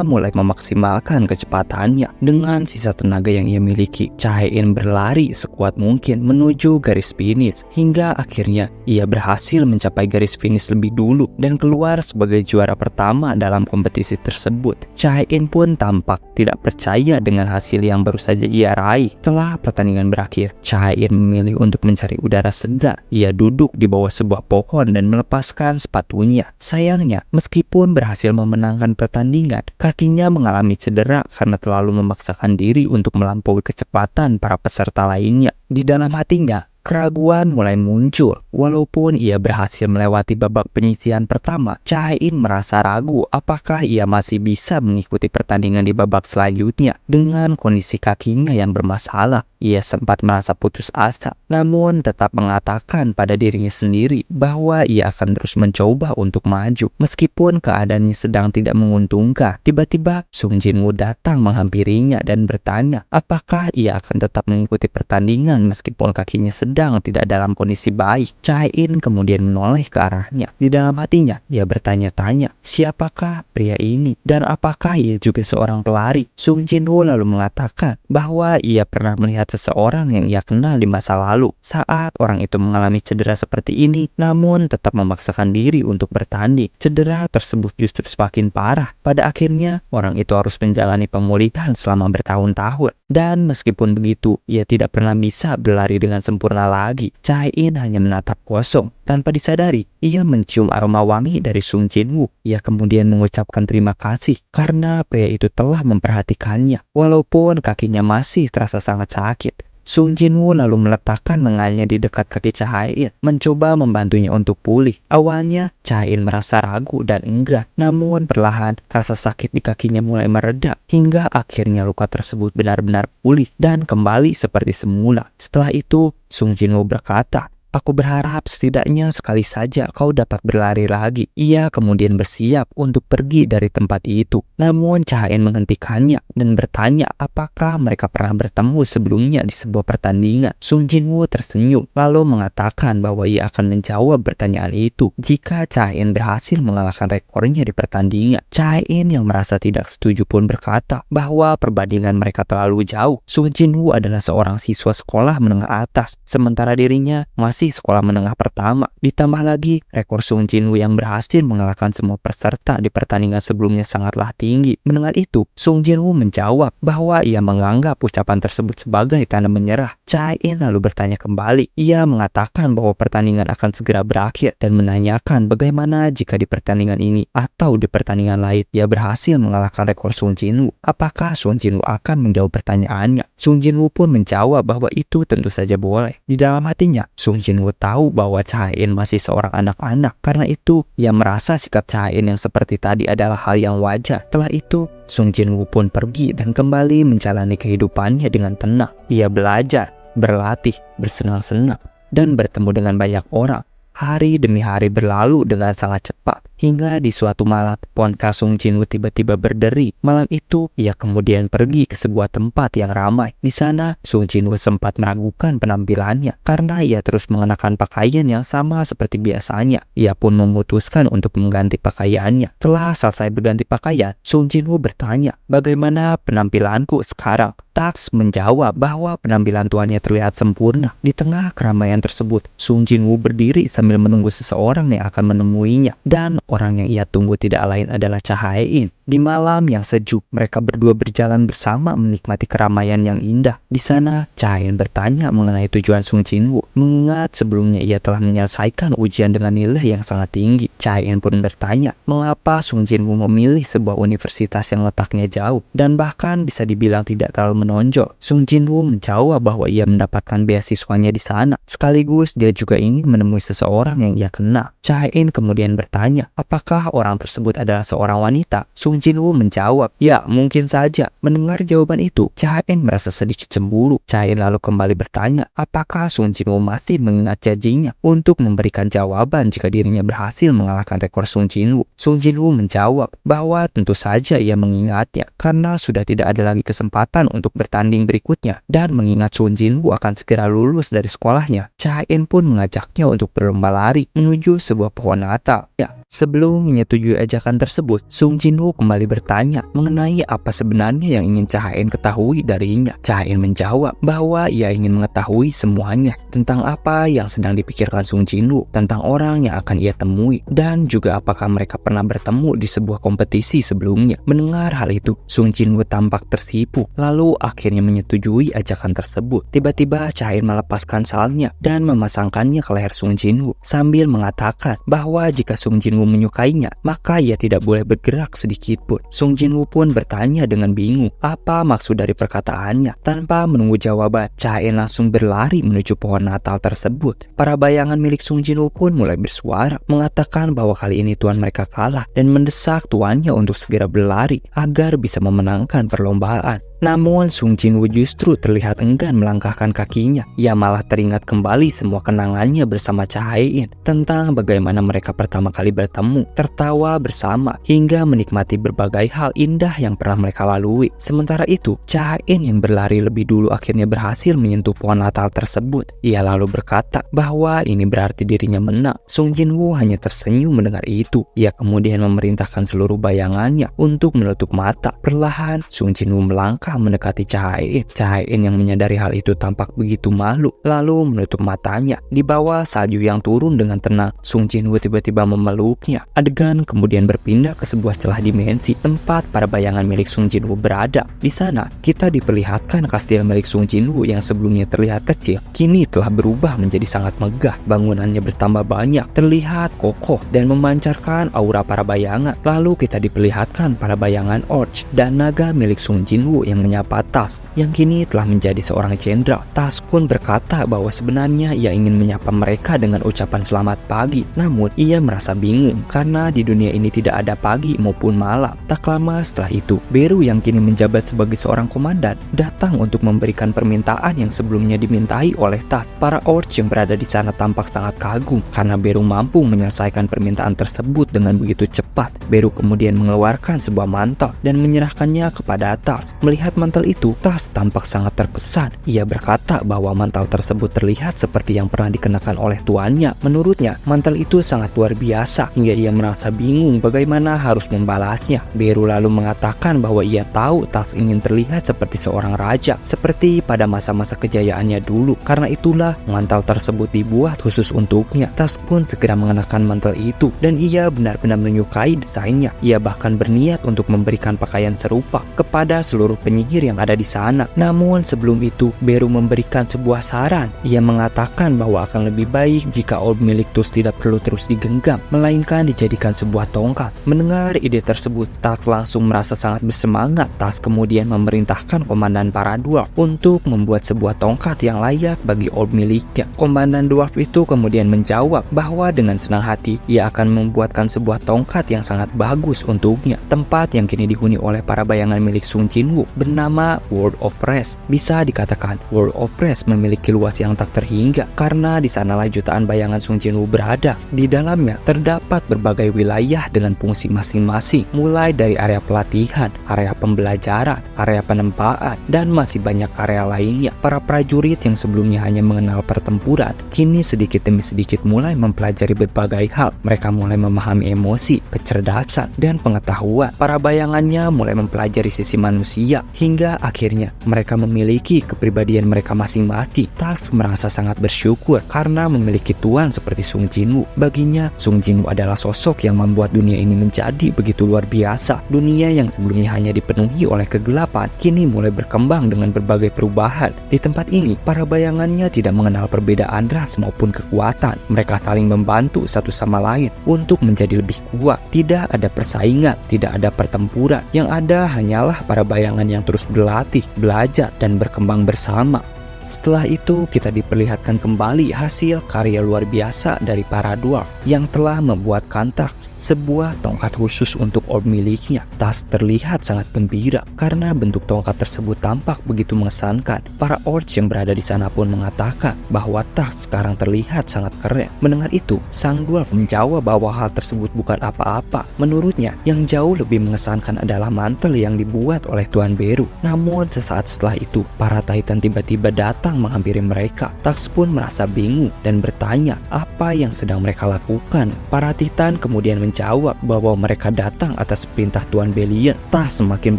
mulai memaksimalkan kecepatannya. Dengan sisa tenaga yang ia miliki, Cha-in berlari sekuat mungkin menuju garis finish, hingga akhirnya ia berhasil mencapai garis finish lebih dulu dan keluar sebagai juara pertama dalam kompetisi tersebut. Cha-in pun tampak tidak percaya dengan hasil yang baru saja ia raih. Setelah pertandingan berakhir, Cha-in memilih untuk mencari udara segar. Ia duduk di bawah sebuah pohon dan melepaskan sepatunya. Sayangnya, meskipun berhasil memenangkan pertandingan, kakinya mengalami cedera karena terlalu memaksakan diri untuk melampaui kecepatan para peserta lainnya. Di dalam hatinya, keraguan mulai muncul. Walaupun ia berhasil melewati babak penyisihan pertama, Cha-in merasa ragu apakah ia masih bisa mengikuti pertandingan di babak selanjutnya. Dengan kondisi kakinya yang bermasalah, ia sempat merasa putus asa, namun tetap mengatakan pada dirinya sendiri bahwa ia akan terus mencoba untuk maju. Meskipun keadaannya sedang tidak menguntungkan, tiba-tiba Sung Jin-woo datang menghampirinya dan bertanya apakah ia akan tetap mengikuti pertandingan meskipun kakinya sedang tidak dalam kondisi baik. Cha-in kemudian menoleh ke arahnya. Di dalam hatinya, ia bertanya-tanya, siapakah pria ini dan apakah ia juga seorang pelari? Sung Jin-woo lalu mengatakan bahwa ia pernah melihat seseorang yang ia kenal di masa lalu. Saat orang itu mengalami cedera seperti ini, namun tetap memaksakan diri untuk bertanding. Cedera tersebut justru semakin parah. Pada akhirnya, orang itu harus menjalani pemulihan selama bertahun-tahun. Dan meskipun begitu, ia tidak pernah bisa berlari dengan sempurna lagi. Cha-in hanya menatap kosong. Tanpa disadari, ia mencium aroma wangi dari Sung Jin-woo. Ia kemudian mengucapkan terima kasih karena pria itu telah memperhatikannya. Walaupun kakinya masih terasa sangat sakit, Sung Jin-woo lalu meletakkan lengannya di dekat kaki Cha-in, mencoba membantunya untuk pulih. Awalnya, Cha-in merasa ragu dan enggan, namun perlahan rasa sakit di kakinya mulai mereda, hingga akhirnya luka tersebut benar-benar pulih dan kembali seperti semula. Setelah itu, Sung Jin-woo berkata, "Aku berharap setidaknya sekali saja kau dapat berlari lagi." Ia kemudian bersiap untuk pergi dari tempat itu. Namun Cha-in menghentikannya dan bertanya apakah mereka pernah bertemu sebelumnya di sebuah pertandingan. Sung Jin-woo tersenyum lalu mengatakan bahwa ia akan menjawab pertanyaan itu jika Cha-in berhasil mengalahkan rekornya di pertandingan. Cha-in yang merasa tidak setuju pun berkata bahwa perbandingan mereka terlalu jauh. Sung Jin-woo adalah seorang siswa sekolah menengah atas, sementara dirinya masih sekolah menengah pertama. Ditambah lagi, rekor Sung Jin-woo yang berhasil mengalahkan semua peserta di pertandingan sebelumnya sangatlah tinggi. Mendengar itu, Sung Jin-woo menjawab bahwa ia menganggap ucapan tersebut sebagai tanda menyerah. Cha-in lalu bertanya kembali. Ia mengatakan bahwa pertandingan akan segera berakhir dan menanyakan bagaimana jika di pertandingan ini atau di pertandingan lain ia berhasil mengalahkan rekor Sung Jin-woo. Apakah Sung Jin-woo akan menjawab pertanyaannya? Sung Jin-woo pun menjawab bahwa itu tentu saja boleh. Di dalam hatinya, Sung Jin-woo tahu bahwa Cha-in masih seorang anak-anak. Karena itu, ia merasa sikap Cha-in yang seperti tadi adalah hal yang wajar. Setelah itu, Sung Jin-woo pun pergi dan kembali menjalani kehidupannya dengan tenang. Ia belajar, berlatih, bersenang-senang, dan bertemu dengan banyak orang. Hari demi hari berlalu dengan sangat cepat, hingga di suatu malam, ponsel Sung Jin-woo tiba-tiba berderi. Malam itu, ia kemudian pergi ke sebuah tempat yang ramai. Di sana, Sung Jin-woo sempat meragukan penampilannya, karena ia terus mengenakan pakaian yang sama seperti biasanya. Ia pun memutuskan untuk mengganti pakaiannya. Setelah selesai berganti pakaian, Sung Jin-woo bertanya, "Bagaimana penampilanku sekarang?" Tax menjawab bahwa penampilan tuannya terlihat sempurna. Di tengah keramaian tersebut, Sung Jin-woo berdiri sambil menunggu seseorang yang akan menemuinya. Dan orang yang ia tunggu tidak lain adalah Cha-in. Di malam yang sejuk, mereka berdua berjalan bersama menikmati keramaian yang indah. Di sana, Cha Hae-in bertanya mengenai tujuan Sung Jin-woo, mengingat sebelumnya ia telah menyelesaikan ujian dengan nilai yang sangat tinggi. Cha Hae-in pun bertanya mengapa Sung Jin-woo memilih sebuah universitas yang letaknya jauh dan bahkan bisa dibilang tidak terlalu menonjol. Sung Jin-woo menjawab bahwa ia mendapatkan beasiswanya di sana, sekaligus dia juga ingin menemui seseorang yang ia kenal. Cha Hae-in kemudian bertanya, apakah orang tersebut adalah seorang wanita? Sung Jin-woo menjawab, ya mungkin saja. Mendengar jawaban itu, Cha Hae-in merasa sedikit cemburu. Cha Hae-in lalu kembali bertanya, apakah Sung Jin-woo masih mengingat janjinya untuk memberikan jawaban jika dirinya berhasil mengalahkan rekor Sung Jin-woo. Sung Jin-woo menjawab bahwa tentu saja ia mengingatnya karena sudah tidak ada lagi kesempatan untuk bertanding berikutnya, dan mengingat Sung Jin-woo akan segera lulus dari sekolahnya, Cha Hae-in pun mengajaknya untuk berlomba lari menuju sebuah pohon Natal. Ya, sebelum menyetujui ajakan tersebut, Sung Jin-woo kembali bertanya mengenai apa sebenarnya yang ingin Cha Hae-in ketahui darinya. Cha Hae-in menjawab bahwa ia ingin mengetahui semuanya tentang apa yang sedang dipikirkan Sung Jin-woo, tentang orang yang akan ia temui, dan juga apakah mereka pernah bertemu di sebuah kompetisi sebelumnya. Mendengar hal itu, Sung Jin-woo tampak tersipu, lalu akhirnya menyetujui ajakan tersebut. Tiba-tiba Cha Hae-in melepaskan salnya dan memasangkannya ke leher Sung Jin-woo sambil mengatakan bahwa jika Sung Jin-woo menyukainya, maka ia tidak boleh bergerak sedikit pun. Sung Jin-woo pun bertanya dengan bingung apa maksud dari perkataannya. Tanpa menunggu jawaban, Cha Hae-in langsung berlari menuju pohon Natal tersebut. Para bayangan milik Sung Jin-woo pun mulai bersuara, mengatakan bahwa kali ini tuan mereka kalah dan mendesak tuannya untuk segera berlari agar bisa memenangkan perlombaan. Namun Sung Jin-woo justru terlihat enggan melangkahkan kakinya. Ia malah teringat kembali semua kenangannya bersama Cha Hae-in tentang bagaimana mereka pertama kali bertemu, tertawa bersama, hingga menikmati berbagai hal indah yang pernah mereka lalui. Sementara itu, Cha Hae-in yang berlari lebih dulu akhirnya berhasil menyentuh pohon Natal tersebut. Ia lalu berkata bahwa ini berarti dirinya menang. Sung Jin-woo hanya tersenyum mendengar itu. Ia kemudian memerintahkan seluruh bayangannya untuk menutup mata. Perlahan, Sung Jin-woo melangkah mendekati Cha Hae-in. Cha Hae-in yang menyadari hal itu tampak begitu malu, lalu menutup matanya. Di bawah salju yang turun dengan tenang, Sung Jin-woo tiba-tiba memeluknya. Adegan kemudian berpindah ke sebuah celah dimensi tempat para bayangan milik Sung Jin-woo berada. Di sana, kita diperlihatkan kastil milik Sung Jin-woo yang sebelumnya terlihat kecil, kini telah berubah menjadi sangat megah. Bangunannya bertambah banyak, terlihat kokoh dan memancarkan aura para bayangan. Lalu kita diperlihatkan para bayangan orc dan naga milik Sung Jin-woo yang menyapa Tas, yang kini telah menjadi seorang jenderal. Tas pun berkata bahwa sebenarnya ia ingin menyapa mereka dengan ucapan selamat pagi, namun ia merasa bingung karena di dunia ini tidak ada pagi maupun malam. Tak lama setelah itu, Beru yang kini menjabat sebagai seorang komandan datang untuk memberikan permintaan yang sebelumnya dimintai oleh Tas. Para orc yang berada di sana tampak sangat kagum karena Beru mampu menyelesaikan permintaan tersebut dengan begitu cepat. Beru kemudian mengeluarkan sebuah mantel dan menyerahkannya kepada Tas. Melihat mantel itu, Tas tampak sangat terkesan. Ia berkata bahwa mantel tersebut terlihat seperti yang pernah dikenakan oleh tuannya. Menurutnya, mantel itu sangat luar biasa hingga ia merasa bingung bagaimana harus membalasnya. Beru lalu mengatakan bahwa ia tahu Tas ingin terlihat seperti seorang raja, seperti pada masa-masa kejayaannya dulu. Karena itulah mantel tersebut dibuat khusus untuknya. Tas pun segera mengenakan mantel itu dan ia benar-benar menyukai desainnya. Ia bahkan berniat untuk memberikan pakaian serupa kepada seluruh penyihir yang ada di sana. Namun sebelum itu, Beru memberikan sebuah saran. Ia mengatakan bahwa akan lebih baik jika orb milik Tas tidak perlu terus digenggam, melainkan dijadikan sebuah tongkat. Mendengar ide tersebut, Tas langsung merasa sangat bersemangat. Tas kemudian memerintahkan komandan para dwarf untuk membuat sebuah tongkat yang layak bagi orb miliknya. Komandan dwarf itu kemudian menjawab bahwa dengan senang hati ia akan membuatkan sebuah tongkat yang sangat bagus untuknya. Tempat yang kini dihuni oleh para bayangan milik Sung Jin-woo bernama World of Rest. Bisa dikatakan World of Rest memiliki luas yang tak terhingga karena di sanalah jutaan bayangan Sung Jin-woo berada. Di dalamnya terdapat berbagai wilayah dengan fungsi masing-masing, mulai dari area pelatihan, area pembelajaran, area penempaan, dan masih banyak area lainnya. Para prajurit yang sebelumnya hanya mengenal pertempuran, kini sedikit demi sedikit mulai mempelajari berbagai hal. Mereka mulai memahami emosi, kecerdasan, dan pengetahuan. Para bayangannya mulai mempelajari sisi manusia, hingga akhirnya mereka memiliki kepribadian mereka masing-masing. Tas merasa sangat bersyukur karena memiliki tuan seperti Sung Jin-woo. Baginya, Sung Jin-woo adalah adalah sosok yang membuat dunia ini menjadi begitu luar biasa. Dunia yang sebelumnya hanya dipenuhi oleh kegelapan, kini mulai berkembang dengan berbagai perubahan. Di tempat ini, para bayangannya tidak mengenal perbedaan ras maupun kekuatan. Mereka saling membantu satu sama lain untuk menjadi lebih kuat. Tidak ada persaingan, tidak ada pertempuran. Yang ada hanyalah para bayangan yang terus berlatih, belajar, dan berkembang bersama. Setelah itu kita diperlihatkan kembali hasil karya luar biasa dari para dwarf yang telah membuat Kantax, sebuah tongkat khusus untuk orb miliknya. Tas terlihat sangat gembira karena bentuk tongkat tersebut tampak begitu mengesankan. Para orcs yang berada di sana pun mengatakan bahwa Tas sekarang terlihat sangat keren. Mendengar itu, sang dwarf menjawab bahwa hal tersebut bukan apa-apa. Menurutnya, yang jauh lebih mengesankan adalah mantel yang dibuat oleh Tuan Beru. Namun sesaat setelah itu, para Titan tiba-tiba datang menghampiri mereka. Tax pun merasa bingung dan bertanya apa yang sedang mereka lakukan. Para Titan kemudian menjawab bahwa mereka datang atas perintah Tuan Belian. Tax semakin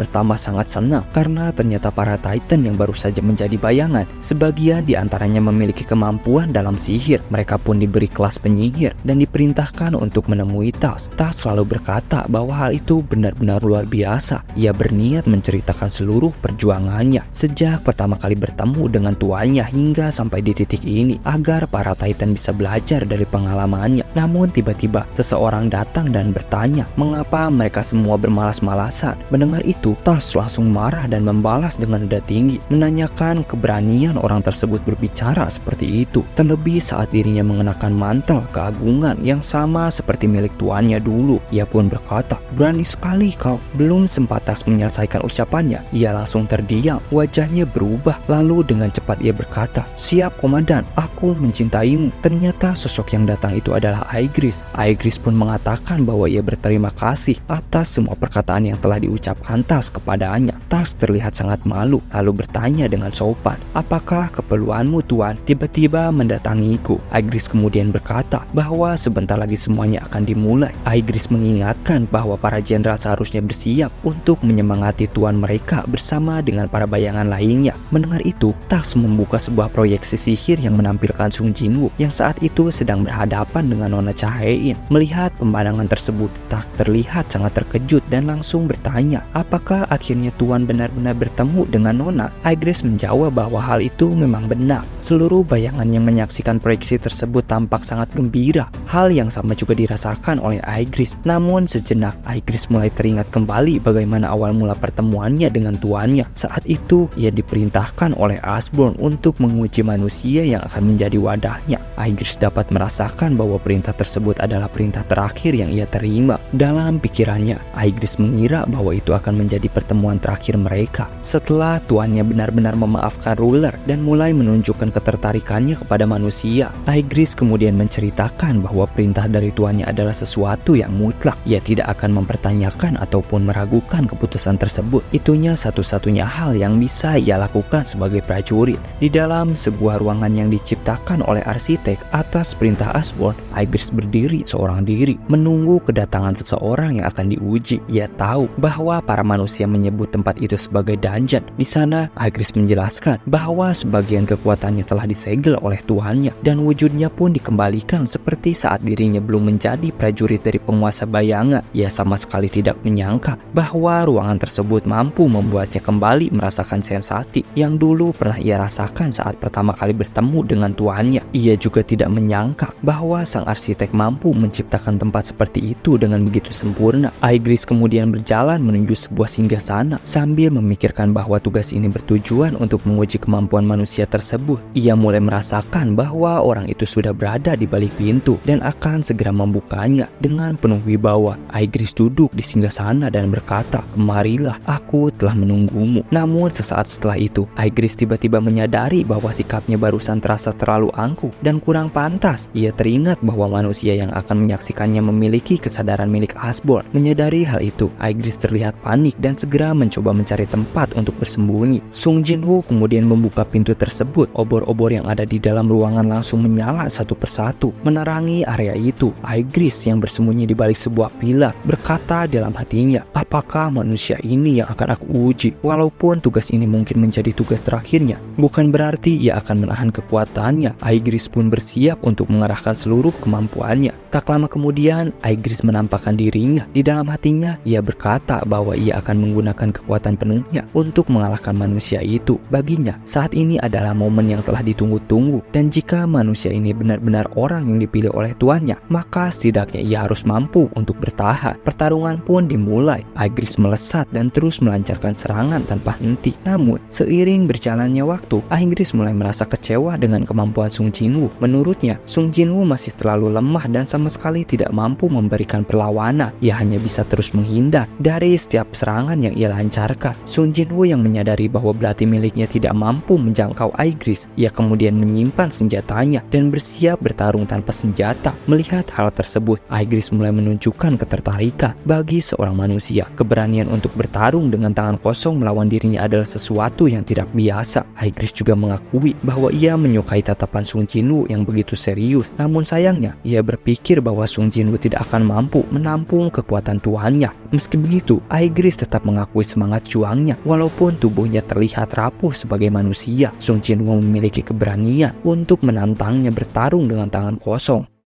bertambah sangat senang karena ternyata para Titan yang baru saja menjadi bayangan, sebagian di antaranya memiliki kemampuan dalam sihir. Mereka pun diberi kelas penyihir dan diperintahkan untuk menemui Tax. Tax selalu berkata bahwa hal itu benar-benar luar biasa. Ia berniat menceritakan seluruh perjuangannya sejak pertama kali bertemu dengan tuannya hingga sampai di titik ini agar para Titan bisa belajar dari pengalamannya. Namun tiba-tiba seseorang datang dan bertanya mengapa mereka semua bermalas-malasan. Mendengar itu, Tas langsung marah dan membalas dengan nada tinggi, menanyakan keberanian orang tersebut berbicara seperti itu, terlebih saat dirinya mengenakan mantel keagungan yang sama seperti milik tuannya dulu. Ia pun berkata, "Berani sekali kau." Belum sempat Tas menyelesaikan ucapannya, ia langsung terdiam, wajahnya berubah, lalu dengan cepat ia berkata, "Siap komandan, aku mencintaimu." Ternyata sosok yang datang itu adalah Aigris. Aigris pun mengatakan bahwa ia berterima kasih atas semua perkataan yang telah diucapkan Tas kepadanya. Tas terlihat sangat malu, lalu bertanya dengan sopan, "Apakah keperluanmu tuan tiba-tiba mendatangiku?" Aigris kemudian berkata bahwa sebentar lagi semuanya akan dimulai. Aigris mengingatkan bahwa para jenderal seharusnya bersiap untuk menyemangati tuan mereka bersama dengan para bayangan lainnya. Mendengar itu, Tas membuka sebuah proyeksi sihir yang menampilkan Sung Jinwoo yang saat itu sedang berhadapan dengan Nona Chaein. Melihat pemandangan tersebut, Tas terlihat sangat terkejut dan langsung bertanya, "Apakah akhirnya tuan benar-benar bertemu dengan Nona?" Aigris menjawab bahwa hal itu memang benar. Seluruh bayangan yang menyaksikan proyeksi tersebut tampak sangat gembira. Hal yang sama juga dirasakan oleh Aigris. Namun sejenak Aigris mulai teringat kembali bagaimana awal mula pertemuannya dengan tuannya. Saat itu ia diperintahkan oleh Asborn untuk menguji manusia yang akan menjadi wadahnya. Aigris dapat merasakan bahwa perintah tersebut adalah perintah terakhir yang ia terima. Dalam pikirannya, Aigris mengira bahwa itu akan menjadi pertemuan terakhir mereka. Setelah tuannya benar-benar memaafkan ruler dan mulai menunjukkan ketertarikannya kepada manusia, Aigris kemudian menceritakan bahwa perintah dari tuannya adalah sesuatu yang mutlak. Ia tidak akan mempertanyakan ataupun meragukan keputusan tersebut. Itunya satu-satunya hal yang bisa ia lakukan sebagai prajurit. Di dalam sebuah ruangan yang diciptakan oleh arsitek atas perintah Asborn, Aigris berdiri seorang diri menunggu kedatangan seseorang yang akan diuji. Ia tahu bahwa para manusia menyebut tempat itu sebagai dungeon. Di sana, Aigris menjelaskan bahwa sebagian kekuatannya telah disegel oleh tuannya dan wujudnya pun dikembalikan seperti saat dirinya belum menjadi prajurit dari penguasa bayangan. Ia sama sekali tidak menyangka bahwa ruangan tersebut mampu membuatnya kembali merasakan sensasi yang dulu pernah ia rasakan saat pertama kali bertemu dengan tuannya. Ia juga tidak menyangka bahwa sang arsitek mampu menciptakan tempat seperti itu dengan begitu sempurna. Aigris kemudian berjalan menuju sebuah singgasana sambil memikirkan bahwa tugas ini bertujuan untuk menguji kemampuan manusia tersebut. Ia mulai merasakan bahwa orang itu sudah berada di balik pintu dan akan segera membukanya. Dengan penuh wibawa, Aigris duduk di singgasana dan berkata, "Kemarilah, aku telah menunggumu." Namun sesaat setelah itu, Aigris tiba-tiba menyadari bahwa sikapnya barusan terasa terlalu angkuh dan kurang pantas. Ia teringat bahwa manusia yang akan menyaksikannya memiliki kesadaran milik Asborn. Menyadari hal itu, Aigris terlihat panik dan segera mencoba mencari tempat untuk bersembunyi. Sung Jinwoo kemudian membuka pintu tersebut. Obor-obor yang ada di dalam ruangan langsung menyala satu persatu, menerangi area itu. Aigris yang bersembunyi di balik sebuah pilar berkata dalam hatinya, "Apakah manusia ini yang akan aku uji? Walaupun tugas ini mungkin menjadi tugas terakhirnya, bukan berarti ia akan menahan kekuatannya. Aigris pun bersiap untuk mengerahkan seluruh kemampuannya. Tak lama kemudian, Aigris menampakkan dirinya. Di dalam hatinya, ia berkata bahwa ia akan menggunakan kekuatan penuhnya untuk mengalahkan manusia itu. Baginya, saat ini adalah momen yang telah ditunggu-tunggu, dan jika manusia ini benar-benar orang yang dipilih oleh tuannya, maka setidaknya ia harus mampu untuk bertahan. Pertarungan pun dimulai. Aigris melesat dan terus melancarkan serangan tanpa henti. Namun, seiring berjalannya waktu, Aigris mulai merasa kecewa dengan kemampuan Sung Jinwoo. Menurutnya, Sung Jinwoo masih terlalu lemah dan sama sekali tidak mampu memberikan perlawanan. Ia hanya bisa terus menghindar dari setiap serangan yang ia lancarkan. Sung Jinwoo yang menyadari bahwa belati miliknya tidak mampu menjangkau Aigris, ia kemudian menyimpan senjatanya dan bersiap bertarung tanpa senjata. Melihat hal tersebut, Aigris mulai menunjukkan ketertarikan. Bagi seorang manusia, keberanian untuk bertarung dengan tangan kosong melawan dirinya adalah sesuatu yang tidak biasa. Aigris juga mengakui bahwa ia menyukai tatapan Sung Jinwoo yang begitu serius. Namun sayangnya, ia berpikir bahwa Sung Jinwoo tidak akan mampu menampung kekuatan tuannya. Meski begitu, Aigris tetap mengakui semangat juangnya. Walaupun tubuhnya terlihat rapuh sebagai manusia, Sung Jinwoo memiliki keberanian untuk menantangnya bertarung dengan tangan kosong.